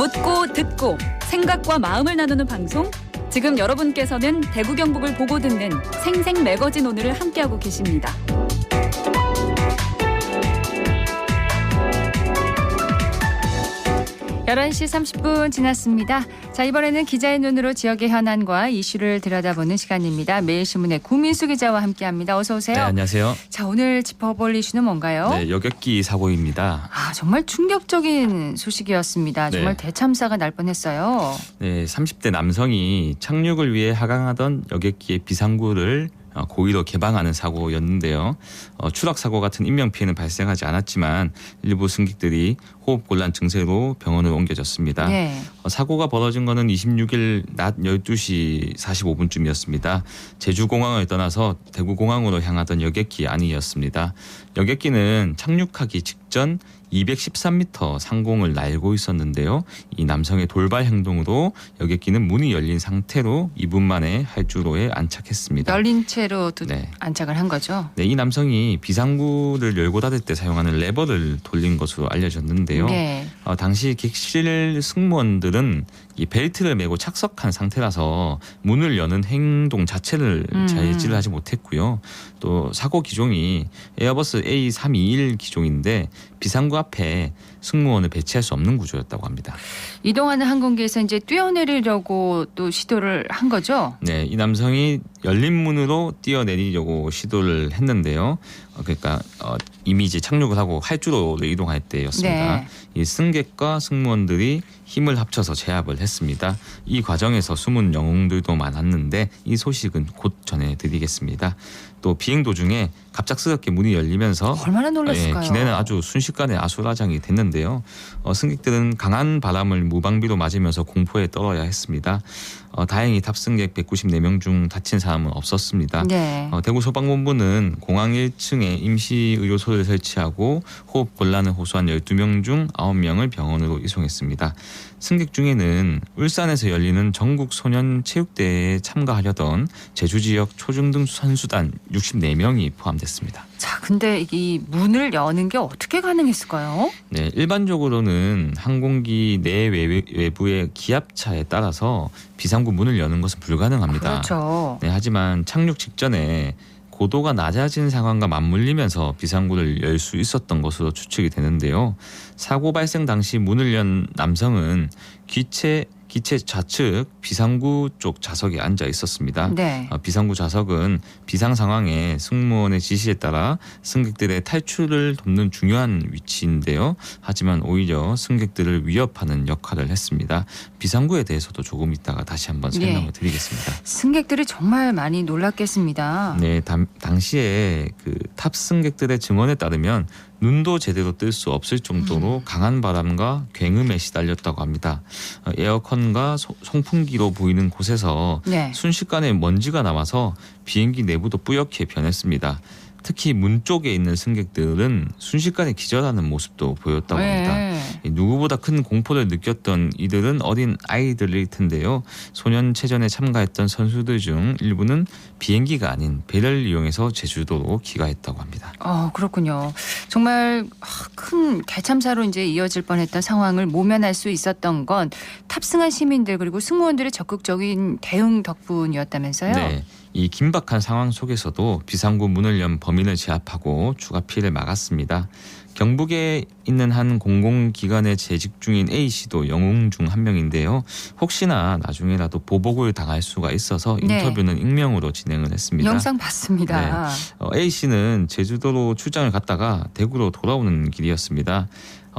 묻고 듣고 생각과 마음을 나누는 방송. 지금 여러분께서는 대구 경북을 보고 듣는 생생 매거진 오늘을 함께하고 계십니다. (11시 30분) 지났습니다. 자, 이번에는 기자의 눈으로 지역의 현안과 이슈를 들여다보는 시간입니다. 매일신문의 구민수 기자와 함께합니다. 어서 오세요. 네, 안녕하세요. 자, 오늘 짚어볼 이슈는 뭔가요? 네, 여객기 사고입니다. 정말 충격적인 소식이었습니다. 정말 네. 대참사가 날 뻔했어요. 네, 30대 남성이 착륙을 위해 하강하던 여객기의 비상구를 고의로 개방하는 사고였는데요. 추락 사고 같은 인명 피해는 발생하지 않았지만 일부 승객들이 호흡 곤란 증세로 병원으로 옮겨졌습니다. 네. 사고가 벌어진 것은 26일 낮 12시 45분쯤이었습니다. 제주공항을 떠나서 대구공항으로 향하던 여객기 안이었습니다. 여객기는 착륙하기 직전 213m 상공을 날고 있었는데요. 이 남성의 돌발 행동으로 여객기는 문이 열린 상태로 2분 만에 활주로에 안착했습니다. 열린 채로 네. 안착을 한 거죠? 네, 이 남성이 비상구를 열고 닫을 때 사용하는 레버를 돌린 것으로 알려졌는데요. 네. 당시 객실 승무원들은 이 벨트를 메고 착석한 상태라서 문을 여는 행동 자체를 제지를 하지 못했고요. 또 사고 기종이 에어버스 A321 기종인데 비상구 앞에 승무원을 배치할 수 없는 구조였다고 합니다. 이동하는 항공기에서 이제 뛰어내리려고 또 시도를 한 거죠? 네, 이 남성이 열린 문으로 뛰어내리려고 시도를 했는데요. 그러니까 이미 이제 착륙을 하고 활주로로 이동할 때였습니다. 네. 이 승객과 승무원들이 힘을 합쳐서 제압을 했습니다. 이 과정에서 숨은 영웅들도 많았는데 이 소식은 곧 전해드리겠습니다. 또 비행 도중에 갑작스럽게 문이 열리면서 얼마나 놀랐을까요? 기내는 아주 순식간에 아수라장이 됐는데요. 승객들은 강한 바람을 무방비로 맞으면서 공포에 떨어야 했습니다. 다행히 탑승객 194명 중 다친 사람은 없었습니다. 네. 대구 소방본부는 공항 1층에 임시 의료소를 설치하고 호흡 곤란을 호소한 12명 중 9명을 병원으로 이송했습니다. 승객 중에는 울산에서 열리는 전국 소년 체육대회에 참가하려던 제주 지역 초중등 선수단 64명이 포함됐습니다. 자, 근데 이 문을 여는 게 어떻게 가능했을까요? 네, 일반적으로는 항공기 내 외부의 기압차에 따라서 비상구 문을 여는 것은 불가능합니다. 그렇죠. 네, 하지만 착륙 직전에 고도가 낮아진 상황과 맞물리면서 비상구를 열 수 있었던 것으로 추측이 되는데요. 사고 발생 당시 문을 연 남성은 기체 좌측 비상구 쪽 좌석에 앉아 있었습니다. 네. 비상구 좌석은 비상 상황에 승무원의 지시에 따라 승객들의 탈출을 돕는 중요한 위치인데요. 하지만 오히려 승객들을 위협하는 역할을 했습니다. 비상구에 대해서도 조금 이따가 다시 한번 설명을 드리겠습니다. 승객들이 정말 많이 놀랐겠습니다. 네, 당시에 그 탑승객들의 증언에 따르면 눈도 제대로 뜰 수 없을 정도로 강한 바람과 굉음에 시달렸다고 합니다. 에어컨과 송풍기로 보이는 곳에서 네. 순식간에 먼지가 나와서 비행기 내부도 뿌옇게 변했습니다. 특히 문 쪽에 있는 승객들은 순식간에 기절하는 모습도 보였다고 합니다. 누구보다 큰 공포를 느꼈던 이들은 어린 아이들일 텐데요. 소년체전에 참가했던 선수들 중 일부는 비행기가 아닌 배를 이용해서 제주도로 귀가했다고 합니다. 그렇군요. 정말 큰 대참사로 이제 이어질 뻔했던 상황을 모면할 수 있었던 건 탑승한 시민들 그리고 승무원들의 적극적인 대응 덕분이었다면서요? 네. 이 긴박한 상황 속에서도 비상구 문을 연 범인을 제압하고 추가 피해를 막았습니다. 경북에 있는 한 공공기관에 재직 중인 A씨도 영웅 중 한 명인데요. 혹시나 나중에라도 보복을 당할 수가 있어서 인터뷰는 익명으로 진행을 했습니다. 영상 봤습니다. 네. A씨는 제주도로 출장을 갔다가 대구로 돌아오는 길이었습니다.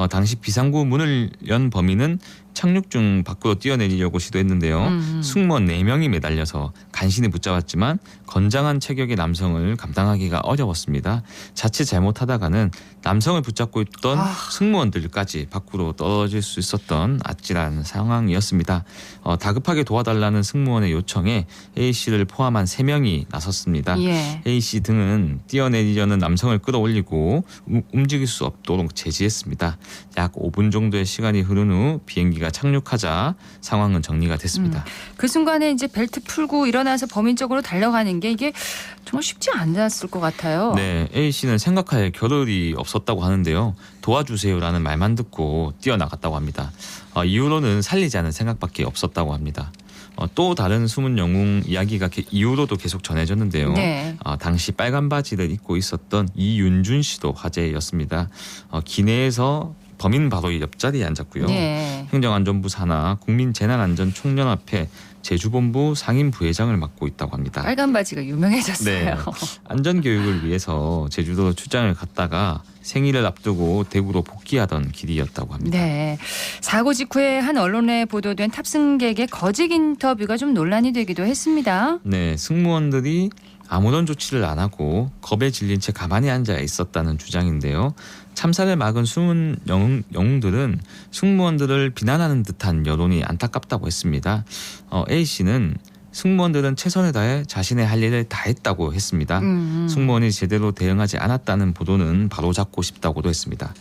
당시 비상구 문을 연 범인은 착륙 중 밖으로 뛰어내리려고 시도했는데요. 승무원 4명이 매달려서 간신히 붙잡았지만 건장한 체격의 남성을 감당하기가 어려웠습니다. 자칫 잘못하다가는 남성을 붙잡고 있던 승무원들까지 밖으로 떨어질 수 있었던 아찔한 상황이었습니다. 다급하게 도와달라는 승무원의 요청에 A씨를 포함한 3명이 나섰습니다. A씨 등은 뛰어내리려는 남성을 끌어올리고 움직일 수 없도록 제지했습니다. 약 5분 정도의 시간이 흐른 후 비행기가 비행기가 착륙하자 상황은 정리가 됐습니다. 그 순간에 이제 벨트 풀고 일어나서 범인 쪽으로 달려가는 게 이게 정말 쉽지 않았을 것 같아요. 네, A 씨는 생각할 겨를이 없었다고 하는데요. 도와주세요라는 말만 듣고 뛰어나갔다고 합니다. 이후로는 살리자는 생각밖에 없었다고 합니다. 또 다른 숨은 영웅 이야기가 이후로도 계속 전해졌는데요. 네. 당시 빨간 바지를 입고 있었던 이윤준 씨도 화제였습니다. 기내에서 범인 바로 옆자리에 앉았고요. 네. 행정안전부 산하 국민재난안전총연합회 제주본부 상임부회장을 맡고 있다고 합니다. 빨간 바지가 유명해졌어요. 네. 안전교육을 위해서 제주도 출장을 갔다가 생일을 앞두고 대구로 복귀하던 길이었다고 합니다. 네. 사고 직후에 한 언론에 보도된 탑승객의 거짓 인터뷰가 좀 논란이 되기도 했습니다. 네, 승무원들이 아무런 조치를 안 하고 겁에 질린 채 가만히 앉아 있었다는 주장인데요. 참사를 막은 숨은 영웅들은 승무원들을 비난하는 듯한 여론이 안타깝다고 했습니다. A 씨는 승무원들은 최선을 다해 자신의 할 일을 다 했다고 했습니다. 승무원이 제대로 대응하지 않았다는 보도는 바로잡고 싶다고도 했습니다.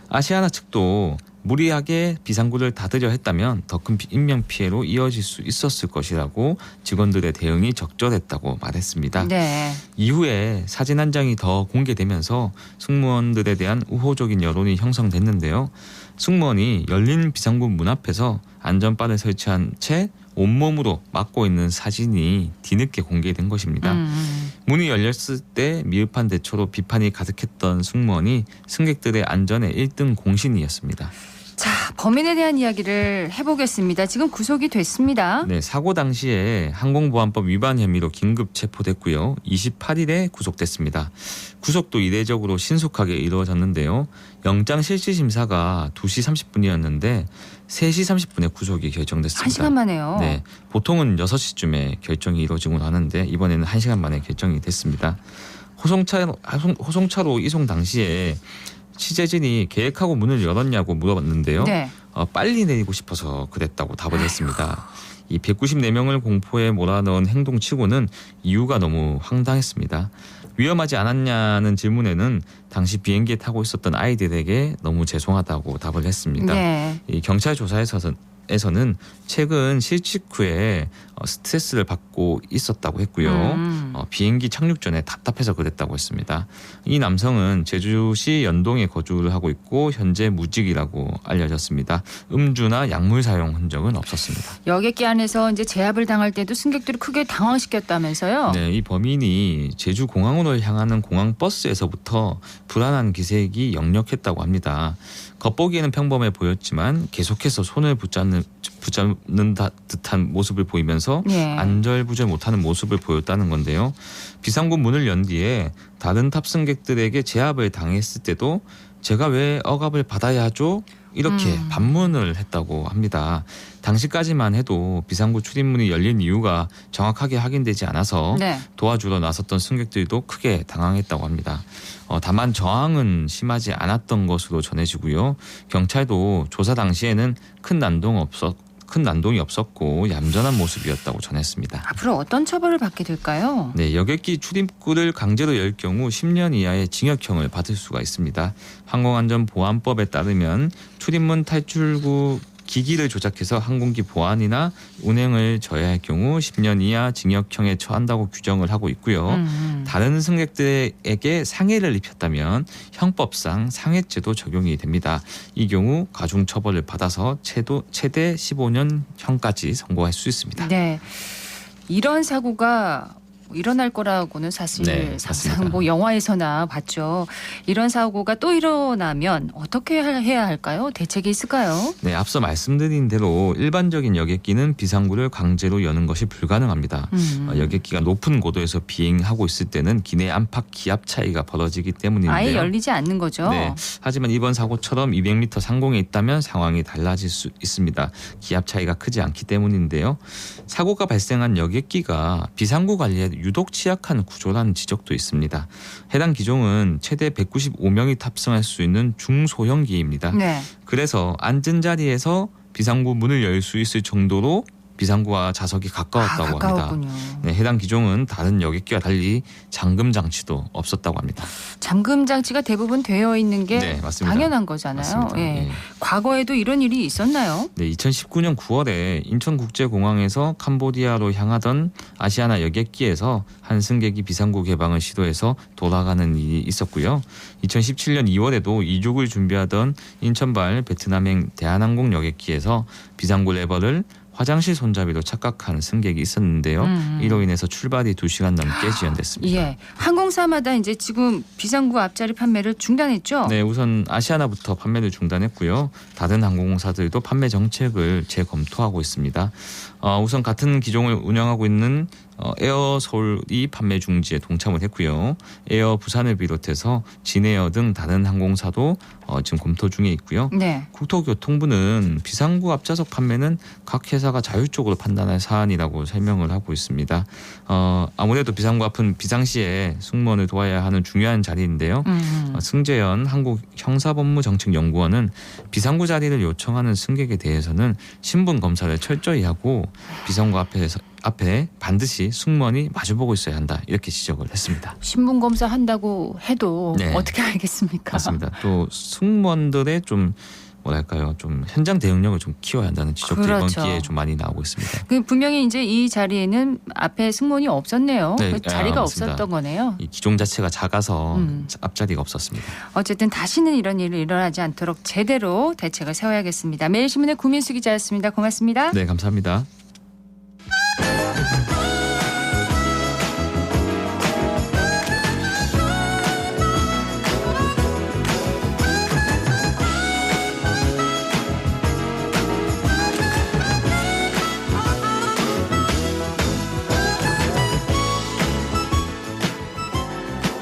아시아나 측도 무리하게 비상구를 닫으려 했다면 더 큰 인명피해로 이어질 수 있었을 것이라고 직원들의 대응이 적절했다고 말했습니다. 네. 이후에 사진 한 장이 더 공개되면서 승무원들에 대한 우호적인 여론이 형성됐는데요. 승무원이 열린 비상구 문 앞에서 안전바를 설치한 채 온몸으로 막고 있는 사진이 뒤늦게 공개된 것입니다. 문이 열렸을 때 미흡한 대처로 비판이 가득했던 승무원이 승객들의 안전의 1등 공신이었습니다. 자, 범인에 대한 이야기를 해보겠습니다. 지금 구속이 됐습니다. 네, 사고 당시에 항공보안법 위반 혐의로 긴급 체포됐고요. 28일에 구속됐습니다. 구속도 이례적으로 신속하게 이루어졌는데요. 영장 실시 심사가 2시 30분이었는데 3시 30분에 구속이 결정됐습니다. 1시간 만에요. 네, 보통은 6시쯤에 결정이 이루어지곤 하는데 이번에는 1시간 만에 결정이 됐습니다. 호송차로 이송 당시에 취재진이 계획하고 문을 열었냐고 물어봤는데요. 네. 빨리 내리고 싶어서 그랬다고 답을 했습니다. 이 194명을 공포에 몰아넣은 행동치고는 이유가 너무 황당했습니다. 위험하지 않았냐는 질문에는 당시 비행기에 타고 있었던 아이들에게 너무 죄송하다고 답을 했습니다. 네. 이 경찰 조사에서는 최근 실직 후에 스트레스를 받고 있었다고 했고요. 비행기 착륙 전에 답답해서 그랬다고 했습니다. 이 남성은 제주시 연동에 거주를 하고 있고 현재 무직이라고 알려졌습니다. 음주나 약물 사용 흔적은 없었습니다. 여객기 안에서 이제 제압을 당할 때도 승객들이 크게 당황시켰다면서요? 네, 이 범인이 제주 공항으로 향하는 공항 버스에서부터 불안한 기색이 역력했다고 합니다. 겉보기에는 평범해 보였지만 계속해서 손을 붙잡는 듯한 모습을 보이면서 안절부절 못하는 모습을 보였다는 건데요. 비상구 문을 연 뒤에 다른 탑승객들에게 제압을 당했을 때도 제가 왜 억압을 받아야 하죠? 이렇게 반문을 했다고 합니다. 당시까지만 해도 비상구 출입문이 열린 이유가 정확하게 확인되지 않아서 도와주러 나섰던 승객들도 크게 당황했다고 합니다. 다만 저항은 심하지 않았던 것으로 전해지고요. 경찰도 조사 당시에는 큰 난동이 없었고 얌전한 모습이었다고 전했습니다. 앞으로 어떤 처벌을 받게 될까요? 네, 여객기 출입구를 강제로 열 경우 10년 이하의 징역형을 받을 수가 있습니다. 항공안전보안법에 따르면 출입문 탈출구 기기를 조작해서 항공기 보안이나 운행을 저해할 경우 10년 이하 징역형에 처한다고 규정을 하고 있고요. 다른 승객들에게 상해를 입혔다면 형법상 상해죄도 적용이 됩니다. 이 경우 가중처벌을 받아서 최대 15년형까지 선고할 수 있습니다. 네, 이런 사고가 일어날 거라고는 사실 상상 영화에서나 봤죠. 이런 사고가 또 일어나면 어떻게 해야 할까요? 대책이 있을까요? 네, 앞서 말씀드린 대로 일반적인 여객기는 비상구를 강제로 여는 것이 불가능합니다. 여객기가 높은 고도에서 비행하고 있을 때는 기내 안팎 기압 차이가 벌어지기 때문인데요. 아예 열리지 않는 거죠. 네, 하지만 이번 사고처럼 200m 상공에 있다면 상황이 달라질 수 있습니다. 기압 차이가 크지 않기 때문인데요. 사고가 발생한 여객기가 비상구 관리에 유독 취약한 구조라는 지적도 있습니다. 해당 기종은 최대 195명이 탑승할 수 있는 중소형 기입니다. 그래서 앉은 자리에서 비상구 문을 열 수 있을 정도로 비상구와 자석이 가까웠다고 가까웠군요. 합니다. 네, 해당 기종은 다른 여객기와 달리 잠금 장치도 없었다고 합니다. 잠금 장치가 대부분 되어 있는 게 네, 맞습니다. 당연한 거잖아요. 맞습니다. 예. 예. 과거에도 이런 일이 있었나요? 네, 2019년 9월에 인천국제공항에서 캄보디아로 향하던 아시아나 여객기에서 한 승객이 비상구 개방을 시도해서 돌아가는 일이 있었고요. 2017년 2월에도 이륙을 준비하던 인천발 베트남행 대한항공 여객기에서 비상구 레버를 화장실 손잡이로 착각한 승객이 있었는데요. 이로 인해서 출발이 2시간 넘게 지연됐습니다. 예. 항공사마다 이제 지금 비상구 앞자리 판매를 중단했죠? 네, 우선 아시아나부터 판매를 중단했고요. 다른 항공사들도 판매 정책을 재검토하고 있습니다. 우선 같은 기종을 운영하고 있는 에어 서울이 판매 중지에 동참을 했고요. 에어 부산을 비롯해서 진에어 등 다른 항공사도 지금 검토 중에 있고요. 네. 국토교통부는 비상구 앞좌석 판매는 각 회사가 자율적으로 판단할 사안이라고 설명을 하고 있습니다. 아무래도 비상구 앞은 비상시에 승무원을 도와야 하는 중요한 자리인데요. 승재현 한국형사법무정책연구원은 비상구 자리를 요청하는 승객에 대해서는 신분 검사를 철저히 하고 비상구 앞에 반드시 승무원이 마주보고 있어야 한다 이렇게 지적을 했습니다. 신분 검사 한다고 해도 네. 어떻게 알겠습니까? 맞습니다. 또 승무원들의 좀 현장 대응력을 좀 키워야 한다는 지적도 그렇죠. 이번 기회에 좀 많이 나오고 있습니다. 분명히 이제 이 자리에는 앞에 승무원이 없었네요. 네, 자리가 맞습니다. 없었던 거네요. 이 기종 자체가 작아서 앞자리가 없었습니다. 어쨌든 다시는 이런 일이 일어나지 않도록 제대로 대책을 세워야겠습니다. 매일신문의 구민수 기자였습니다. 고맙습니다. 네, 감사합니다.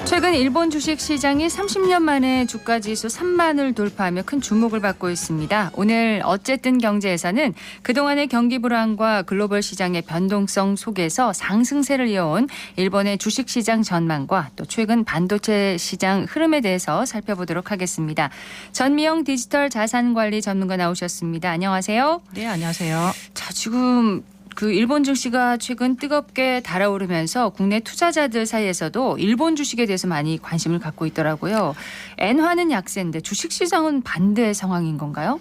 최근 일본 주식시장이 30년 만에 주가지수 3만을 돌파하며 큰 주목을 받고 있습니다. 오늘 어쨌든 경제에서는 그동안의 경기 불안과 글로벌 시장의 변동성 속에서 상승세를 이어온 일본의 주식시장 전망과 또 최근 반도체 시장 흐름에 대해서 살펴보도록 하겠습니다. 전미영 디지털 자산관리 전문가 나오셨습니다. 안녕하세요. 네, 안녕하세요. 자, 지금 일본 증시가 최근 뜨겁게 달아오르면서 국내 투자자들 사이에서도 일본 주식에 대해서 많이 관심을 갖고 있더라고요. 엔화는 약세인데 주식시장은 반대 상황인 건가요?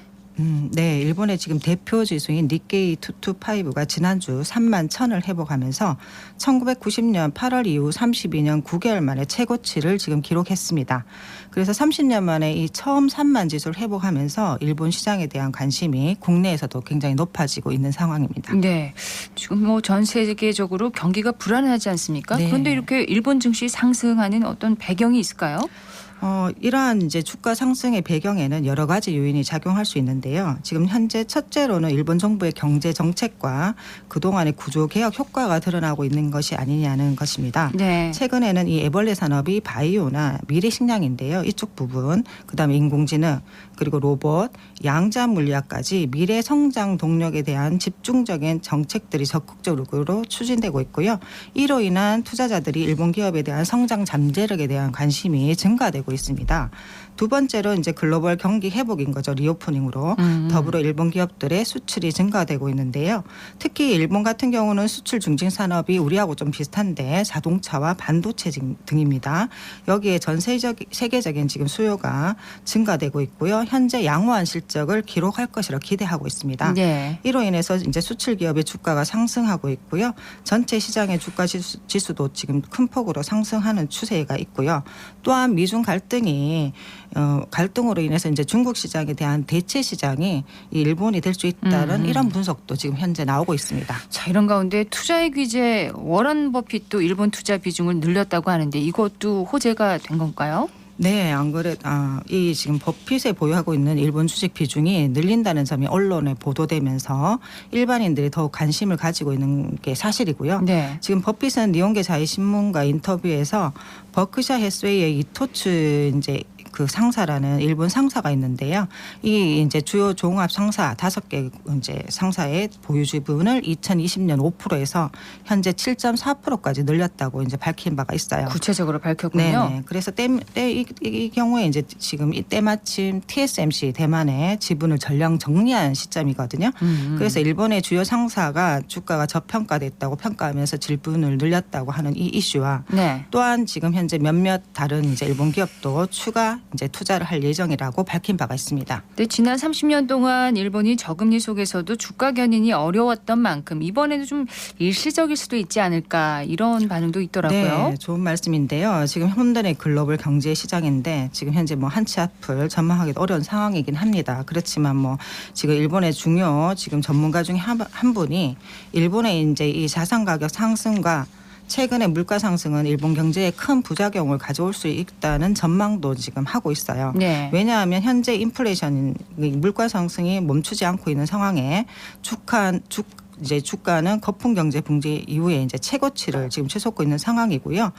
네, 일본의 지금 대표 지수인 니케이 225가 지난주 3만 1,000을 회복하면서 1990년 8월 이후 32년 9개월 만에 최고치를 지금 기록했습니다. 그래서 30년 만에 이 처음 3만 지수를 회복하면서 일본 시장에 대한 관심이 국내에서도 굉장히 높아지고 있는 상황입니다. 네, 지금 전 세계적으로 경기가 불안하지 않습니까? 네. 그런데 이렇게 일본 증시 상승하는 어떤 배경이 있을까요? 이러한 이제 주가 상승의 배경에는 여러 가지 요인이 작용할 수 있는데요. 지금 현재 첫째로는 일본 정부의 경제 정책과 그동안의 구조 개혁 효과가 드러나고 있는 것이 아니냐는 것입니다. 네. 최근에는 이 애벌레 산업이 바이오나 미래 식량인데요. 이쪽 부분, 그다음에 인공지능, 그리고 로봇, 양자 물리학까지 미래 성장 동력에 대한 집중적인 정책들이 적극적으로 추진되고 있고요. 이로 인한 투자자들이 일본 기업에 대한 성장 잠재력에 대한 관심이 증가되고 있습니다. 두 번째로 이제 글로벌 경기 회복인 거죠. 리오프닝으로 더불어 일본 기업들의 수출이 증가되고 있는데요. 특히 일본 같은 경우는 수출 중심 산업이 우리하고 좀 비슷한데 자동차와 반도체 등입니다. 여기에 전 세계적인 지금 수요가 증가되고 있고요. 현재 양호한 실적을 기록할 것이라 기대하고 있습니다. 네. 이로 인해서 이제 수출 기업의 주가가 상승하고 있고요. 전체 시장의 주가 지수도 지금 큰 폭으로 상승하는 추세가 있고요. 또한 미중 갈등으로 인해서 이제 중국 시장에 대한 대체 시장이 일본이 될 수 있다는 이런 분석도 지금 현재 나오고 있습니다. 자, 이런 가운데 투자의 규제 워런 버핏도 일본 투자 비중을 늘렸다고 하는데 이것도 호재가 된 건가요? 네, 안 그래. 이 지금 버핏에 보유하고 있는 일본 주식 비중이 늘린다는 점이 언론에 보도되면서 일반인들이 더욱 관심을 가지고 있는 게 사실이고요. 네. 지금 버핏은 니혼게 자이 신문과 인터뷰에서 버크셔 해스웨이의 이토츠 이제 그 상사라는 일본 상사가 있는데요. 이 이제 주요 종합 상사 5개 이제 상사의 보유 지분을 2020년 5%에서 현재 7.4%까지 늘렸다고 이제 밝힌 바가 있어요. 구체적으로 밝혔군요. 네네. 그래서 이 경우에 이제 지금 이때 마침 TSMC 대만의 지분을 전량 정리한 시점이거든요. 그래서 일본의 주요 상사가 주가가 저평가됐다고 평가하면서 지분을 늘렸다고 하는 이 이슈와 네. 또한 지금 현재 몇몇 다른 이제 일본 기업도 추가 이제 투자를 할 예정이라고 밝힌 바가 있습니다. 네, 지난 30년 동안 일본이 저금리 속에서도 주가 견인이 어려웠던 만큼 이번에는 좀 일시적일 수도 있지 않을까 이런 반응도 있더라고요. 네, 좋은 말씀인데요. 지금 현대의 글로벌 경제 시장인데 지금 현재 뭐 한 치 앞을 전망하기도 어려운 상황이긴 합니다. 그렇지만 뭐 지금 일본의 중요 지금 전문가 중에 한 분이 일본의 이제 이 자산 가격 상승과 최근의 물가 상승은 일본 경제에 큰 부작용을 가져올 수 있다는 전망도 지금 하고 있어요. 네. 왜냐하면 현재 인플레이션 물가 상승이 멈추지 않고 있는 상황에 이제 주가는 거품 경제 붕괴 이후에 이제 최고치를 지금 치솟고 있는 상황이고요.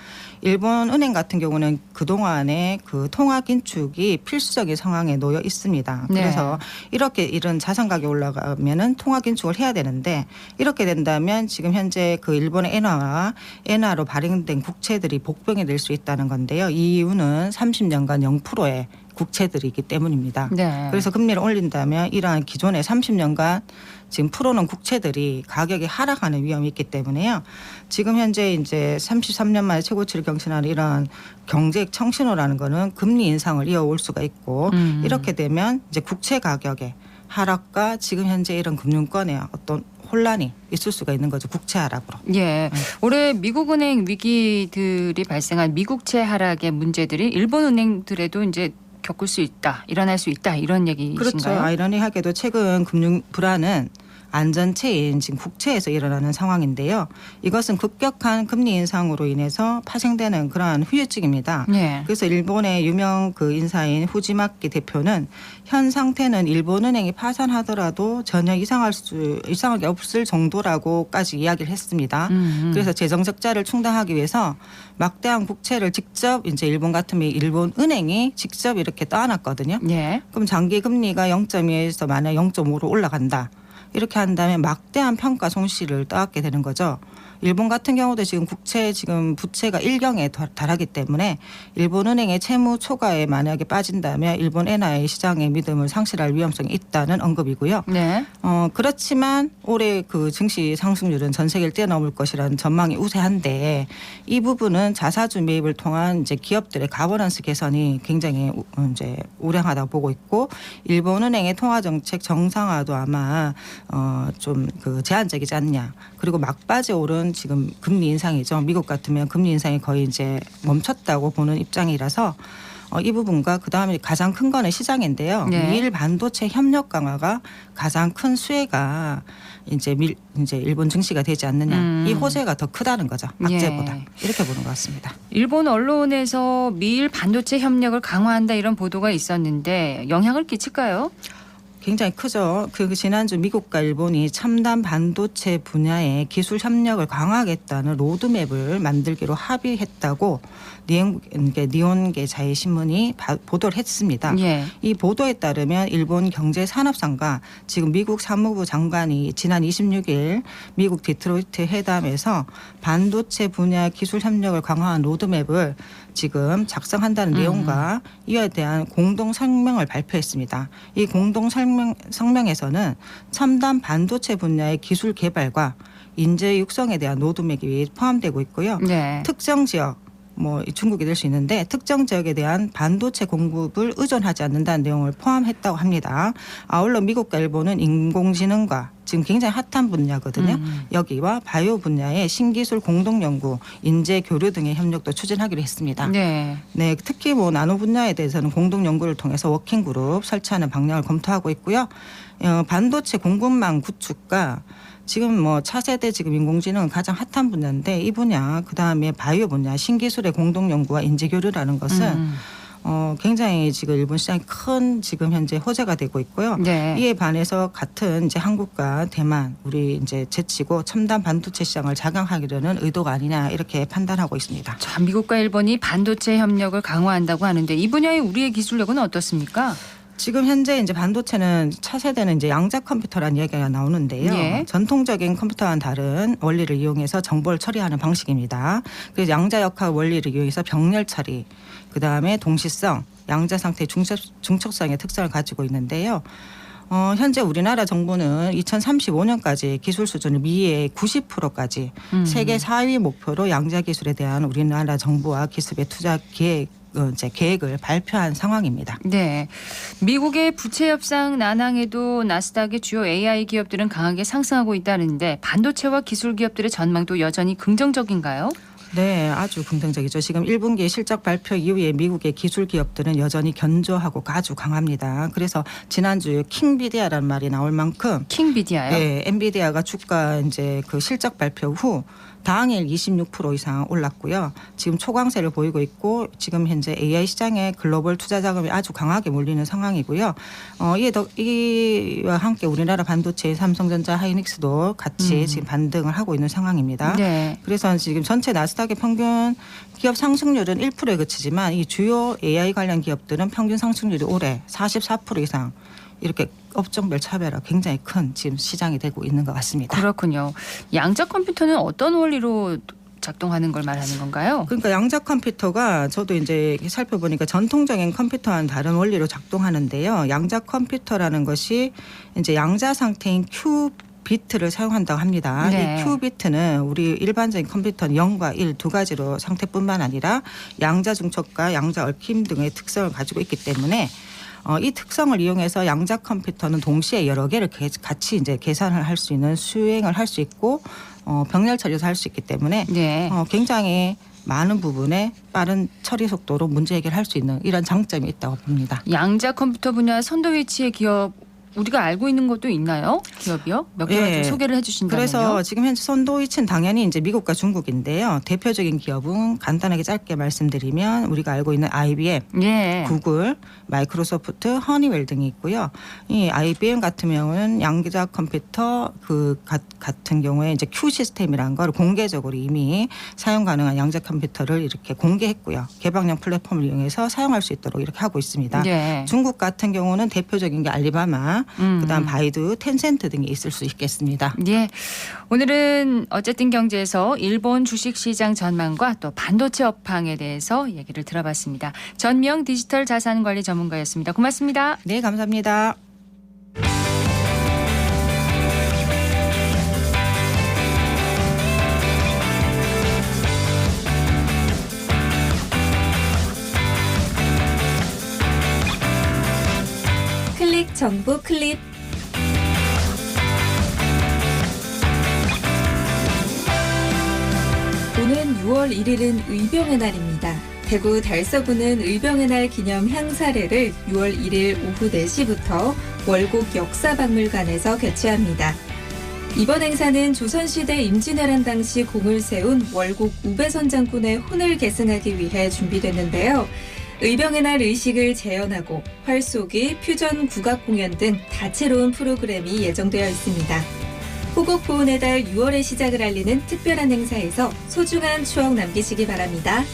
일본 은행 같은 경우는 그동안에 그 통화 긴축이 필수적인 상황에 놓여 있습니다. 네. 그래서 이렇게 이런 자산 가격이 올라가면은 통화 긴축을 해야 되는데 이렇게 된다면 지금 현재 그 일본의 엔화와 엔화로 발행된 국채들이 복병이 될 수 있다는 건데요. 이 이유는 30년간 0%의 국채들이기 때문입니다. 네. 그래서 금리를 올린다면 이러한 기존의 30년간 지금 풀어놓은 국채들이 가격이 하락하는 위험이 있기 때문에요. 지금 현재 이제 33년 만에 최고치를 경신하는 이런 경제 청신호라는 거는 금리 인상을 이어올 수가 있고 이렇게 되면 이제 국채 가격의 하락과 지금 현재 이런 금융권의 어떤 혼란이 있을 수가 있는 거죠. 국채 하락으로. 예. 올해 미국은행 위기들이 발생한 미국채 하락의 문제들이 일본 은행들에도 이제 겪을 수 있다, 일어날 수 있다 이런 얘기신가요? 그렇죠. 아이러니하게도 최근 금융 불안은 안전체인 지금 국채에서 일어나는 상황인데요. 이것은 급격한 금리 인상으로 인해서 파생되는 그러한 후유증입니다. 네. 그래서 일본의 유명 그 인사인 후지마키 대표는 현 상태는 일본은행이 파산하더라도 전혀 이상할 게 없을 정도라고까지 이야기를 했습니다. 그래서 재정 적자를 충당하기 위해서 막대한 국채를 직접 이제 일본 같으면 일본 은행이 직접 이렇게 떠안았거든요. 네. 그럼 장기 금리가 0.2에서 만약 0.5로 올라간다. 이렇게 한다면 막대한 평가 손실을 떠안게 되는 거죠. 일본 같은 경우도 지금 지금 부채가 1경에 달하기 때문에 일본은행의 채무 초과에 만약에 빠진다면 일본 엔화의 시장의 믿음을 상실할 위험성이 있다는 언급이고요. 네. 그렇지만 올해 그 증시 상승률은 전 세계를 뛰어넘을 것이라는 전망이 우세한데 이 부분은 자사주 매입을 통한 이제 기업들의 가버넌스 개선이 굉장히 이제 우량하다고 보고 있고 일본은행의 통화정책 정상화도 아마 좀 그 제한적이지 않냐. 그리고 막바지 오른 지금 금리 인상이죠. 미국 같으면 금리 인상이 거의 이제 멈췄다고 보는 입장이라서 이 부분과 그다음에 가장 큰 거는 시장인데요. 네. 미일 반도체 협력 강화가 가장 큰 수혜가 이제 일본 증시가 되지 않느냐. 이 호재가 더 크다는 거죠. 악재보다. 예. 이렇게 보는 것 같습니다. 일본 언론에서 미일 반도체 협력을 강화한다 이런 보도가 있었는데 영향을 끼칠까요? 굉장히 크죠. 그 지난주 미국과 일본이 첨단 반도체 분야의 기술 협력을 강화하겠다는 로드맵을 만들기로 합의했다고 니혼게 자유신문이 보도를 했습니다. 예. 이 보도에 따르면 일본 경제산업상과 지금 미국 사무부 장관이 지난 26일 미국 디트로이트 회담에서 반도체 분야 기술 협력을 강화한 로드맵을 지금 작성한다는 내용과 이에 대한 공동 성명을 발표했습니다. 이 공동 성명에서는 첨단 반도체 분야의 기술 개발과 인재 육성에 대한 로드맵이 포함되고 있고요. 네. 특정 지역 중국이 될 수 있는데 특정 지역에 대한 반도체 공급을 의존하지 않는다는 내용을 포함했다고 합니다. 아울러 미국과 일본은 인공지능과 지금 굉장히 핫한 분야거든요. 여기와 바이오 분야의 신기술 공동연구, 인재 교류 등의 협력도 추진하기로 했습니다. 네. 네, 특히 나노 분야에 대해서는 공동연구를 통해서 워킹그룹 설치하는 방향을 검토하고 있고요. 반도체 공급망 구축과 지금 차세대 지금 인공지능은 가장 핫한 분야인데 이 분야 그다음에 바이오 분야 신기술의 공동연구와 인재교류라는 것은 굉장히 지금 일본 시장이 큰 지금 현재 호재가 되고 있고요. 네. 이에 반해서 같은 이제 한국과 대만 우리 이제 제치고 첨단 반도체 시장을 자극하기려는 의도가 아니냐 이렇게 판단하고 있습니다. 자, 미국과 일본이 반도체 협력을 강화한다고 하는데 이 분야의 우리의 기술력은 어떻습니까? 지금 현재 이제 반도체는 차세대는 이제 양자 컴퓨터라는 이야기가 나오는데요. 예. 전통적인 컴퓨터와는 다른 원리를 이용해서 정보를 처리하는 방식입니다. 그래서 양자역학 원리를 이용해서 병렬 처리, 그 다음에 동시성, 양자 상태의 중첩성의 특성을 가지고 있는데요. 현재 우리나라 정부는 2035년까지 기술 수준을 미의 90%까지 세계 4위 목표로 양자 기술에 대한 우리나라 정부와 기술의 투자 계획을 발표한 상황입니다. 네, 미국의 부채 협상 난항에도 나스닥의 주요 AI 기업들은 강하게 상승하고 있다는데 반도체와 기술 기업들의 전망도 여전히 긍정적인가요? 네, 아주 긍정적이죠. 지금 1분기 실적 발표 이후에 미국의 기술 기업들은 여전히 견조하고 아주 강합니다. 그래서 지난주에 킹비디아라는 말이 나올 만큼 킹비디아요? 네, 엔비디아가 주가 이제 그 실적 발표 후 당일 26% 이상 올랐고요. 지금 초강세를 보이고 있고 지금 현재 AI 시장에 글로벌 투자 자금이 아주 강하게 몰리는 상황이고요. 이와 함께 우리나라 반도체 삼성전자, 하이닉스도 같이 지금 반등을 하고 있는 상황입니다. 네. 그래서 지금 전체 나스닥의 평균 기업 상승률은 1%에 그치지만 이 주요 AI 관련 기업들은 평균 상승률이 올해 44% 이상 이렇게 업종별 차별화 굉장히 큰 지금 시장이 되고 있는 것 같습니다. 그렇군요. 양자 컴퓨터는 어떤 원리로 작동하는 걸 말하는 건가요? 그러니까 양자 컴퓨터가 저도 이제 살펴보니까 전통적인 컴퓨터와는 다른 원리로 작동하는데요. 양자 컴퓨터라는 것이 이제 양자 상태인 Q 비트를 사용한다고 합니다. 네. 이 Q 비트는 우리 일반적인 컴퓨터는 0과 1 두 가지로 상태뿐만 아니라 양자 중첩과 양자 얽힘 등의 특성을 가지고 있기 때문에 이 특성을 이용해서 양자 컴퓨터는 동시에 여러 개를 같이 이제 계산을 할 수 있는 수행을 할 수 있고 병렬 처리도 할 수 있기 때문에 네. 굉장히 많은 부분에 빠른 처리 속도로 문제 해결할 수 있는 이런 장점이 있다고 봅니다. 양자 컴퓨터 분야 선도 위치의 기업 우리가 알고 있는 것도 있나요? 기업이요? 몇 개만 좀 소개를 해주신다면요. 그래서 지금 현재 선도 위치는 당연히 이제 미국과 중국인데요. 대표적인 기업은 간단하게 짧게 말씀드리면 우리가 알고 있는 IBM, 예. 구글, 마이크로소프트, 허니웰 등이 있고요. 이 IBM 같은 경우는 양자 컴퓨터 같은 경우에 이제 Q 시스템이라는 걸 공개적으로 이미 사용 가능한 양자 컴퓨터를 이렇게 공개했고요. 개방형 플랫폼을 이용해서 사용할 수 있도록 이렇게 하고 있습니다. 예. 중국 같은 경우는 대표적인 게 알리바마, 그다음 바이두, 텐센트 등이 있을 수 있겠습니다. 예. 오늘은 어쨌든 경제에서 일본 주식시장 전망과 또 반도체 업황에 대해서 얘기를 들어봤습니다. 전명 디지털 자산관리 전문가였습니다. 고맙습니다. 네, 감사합니다. 클릭 정보 클립. 오는 6월 1일은 의병의 날입니다. 대구 달서구는 의병의 날 기념 향사례를 6월 1일 오후 4시부터 월곡 역사박물관에서 개최합니다. 이번 행사는 조선시대 임진왜란 당시 공을 세운 월곡 우배선 장군의 혼을 계승하기 위해 준비됐는데요. 의병의 날 의식을 재현하고 활쏘기, 퓨전 국악 공연 등 다채로운 프로그램이 예정되어 있습니다. 호국 보훈의 달 6월의 시작을 알리는 특별한 행사에서 소중한 추억 남기시기 바랍니다.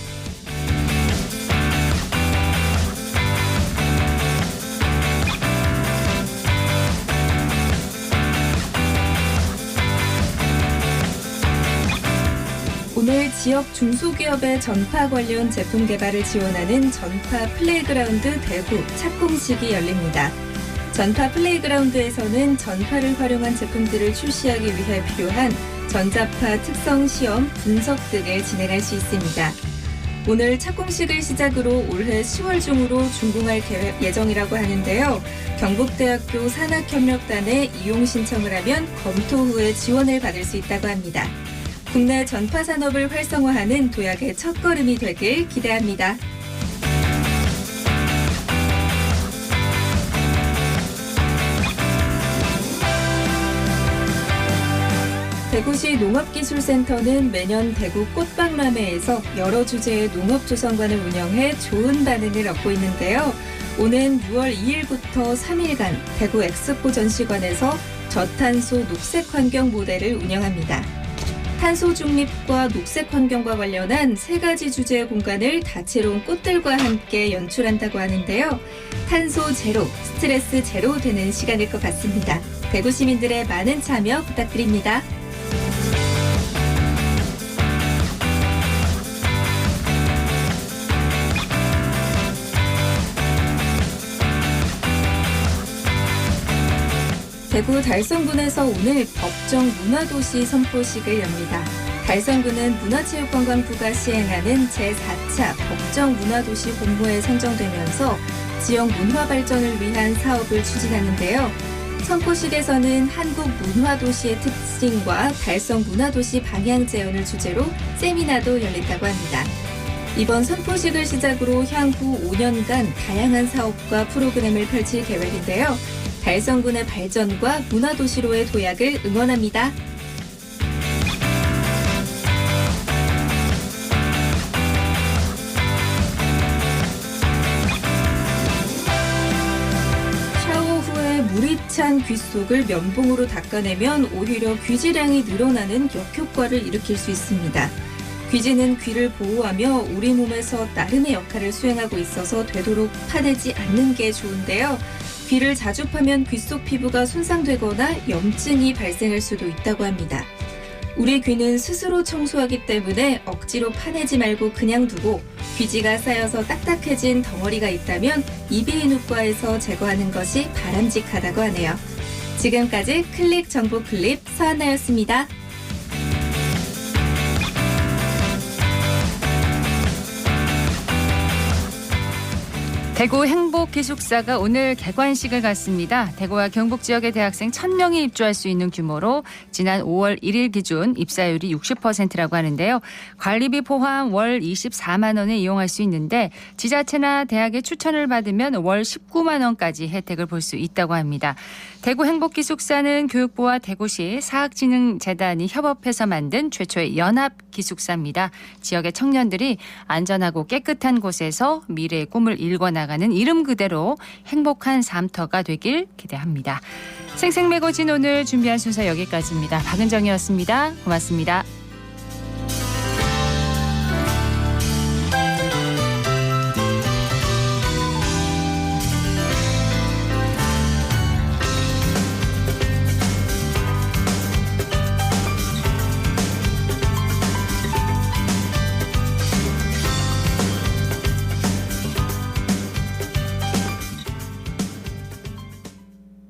오늘 지역 중소기업의 전파 관련 제품 개발을 지원하는 전파 플레이그라운드 대구 착공식이 열립니다. 전파 플레이그라운드에서는 전파를 활용한 제품들을 출시하기 위해 필요한 전자파 특성 시험, 분석 등을 진행할 수 있습니다. 오늘 착공식을 시작으로 올해 10월 중으로 준공할 예정이라고 하는데요. 경북대학교 산학협력단에 이용 신청을 하면 검토 후에 지원을 받을 수 있다고 합니다. 국내 전파 산업을 활성화하는 도약의 첫걸음이 되길 기대합니다. 대구시 농업기술센터는 매년 대구 꽃박람회에서 여러 주제의 농업조성관을 운영해 좋은 반응을 얻고 있는데요. 오는 6월 2일부터 3일간 대구 엑스포 전시관에서 저탄소 녹색환경 모델을 운영합니다. 탄소 중립과 녹색 환경과 관련한 3가지 주제의 공간을 다채로운 꽃들과 함께 연출한다고 하는데요. 탄소 제로, 스트레스 제로 되는 시간일 것 같습니다. 대구 시민들의 많은 참여 부탁드립니다. 대구 달성군에서 오늘 법정 문화도시 선포식을 엽니다. 달성군은 문화체육관광부가 시행하는 제4차 법정 문화도시 공모에 선정되면서 지역 문화 발전을 위한 사업을 추진하는데요. 선포식에서는 한국 문화도시의 특징과 달성 문화도시 방향 제언을 주제로 세미나도 열린다고 합니다. 이번 선포식을 시작으로 향후 5년간 다양한 사업과 프로그램을 펼칠 계획인데요. 달성군의 발전과 문화도시로의 도약을 응원합니다. 샤워 후에 물이 찬 귀 속을 면봉으로 닦아내면 오히려 귀지량이 늘어나는 역효과를 일으킬 수 있습니다. 귀지는 귀를 보호하며 우리 몸에서 나름의 역할을 수행하고 있어서 되도록 파내지 않는 게 좋은데요. 귀를 자주 파면 귀 속 피부가 손상되거나 염증이 발생할 수도 있다고 합니다. 우리 귀는 스스로 청소하기 때문에 억지로 파내지 말고 그냥 두고 귀지가 쌓여서 딱딱해진 덩어리가 있다면 이비인후과에서 제거하는 것이 바람직하다고 하네요. 지금까지 클릭 정보 클립 서한나였습니다. 대구 행복기숙사가 오늘 개관식을 갖습니다. 대구와 경북 지역의 대학생 1,000명이 입주할 수 있는 규모로 지난 5월 1일 기준 입사율이 60%라고 하는데요. 관리비 포함 월 24만 원에 이용할 수 있는데 지자체나 대학의 추천을 받으면 월 19만 원까지 혜택을 볼 수 있다고 합니다. 대구 행복기숙사는 교육부와 대구시 사학진흥재단이 협업해서 만든 최초의 연합기숙사입니다. 지역의 청년들이 안전하고 깨끗한 곳에서 미래의 꿈을 일궈나가는 이름 그대로 행복한 삶터가 되길 기대합니다. 생생매거진 오늘 준비한 순서 여기까지입니다. 박은정이었습니다. 고맙습니다.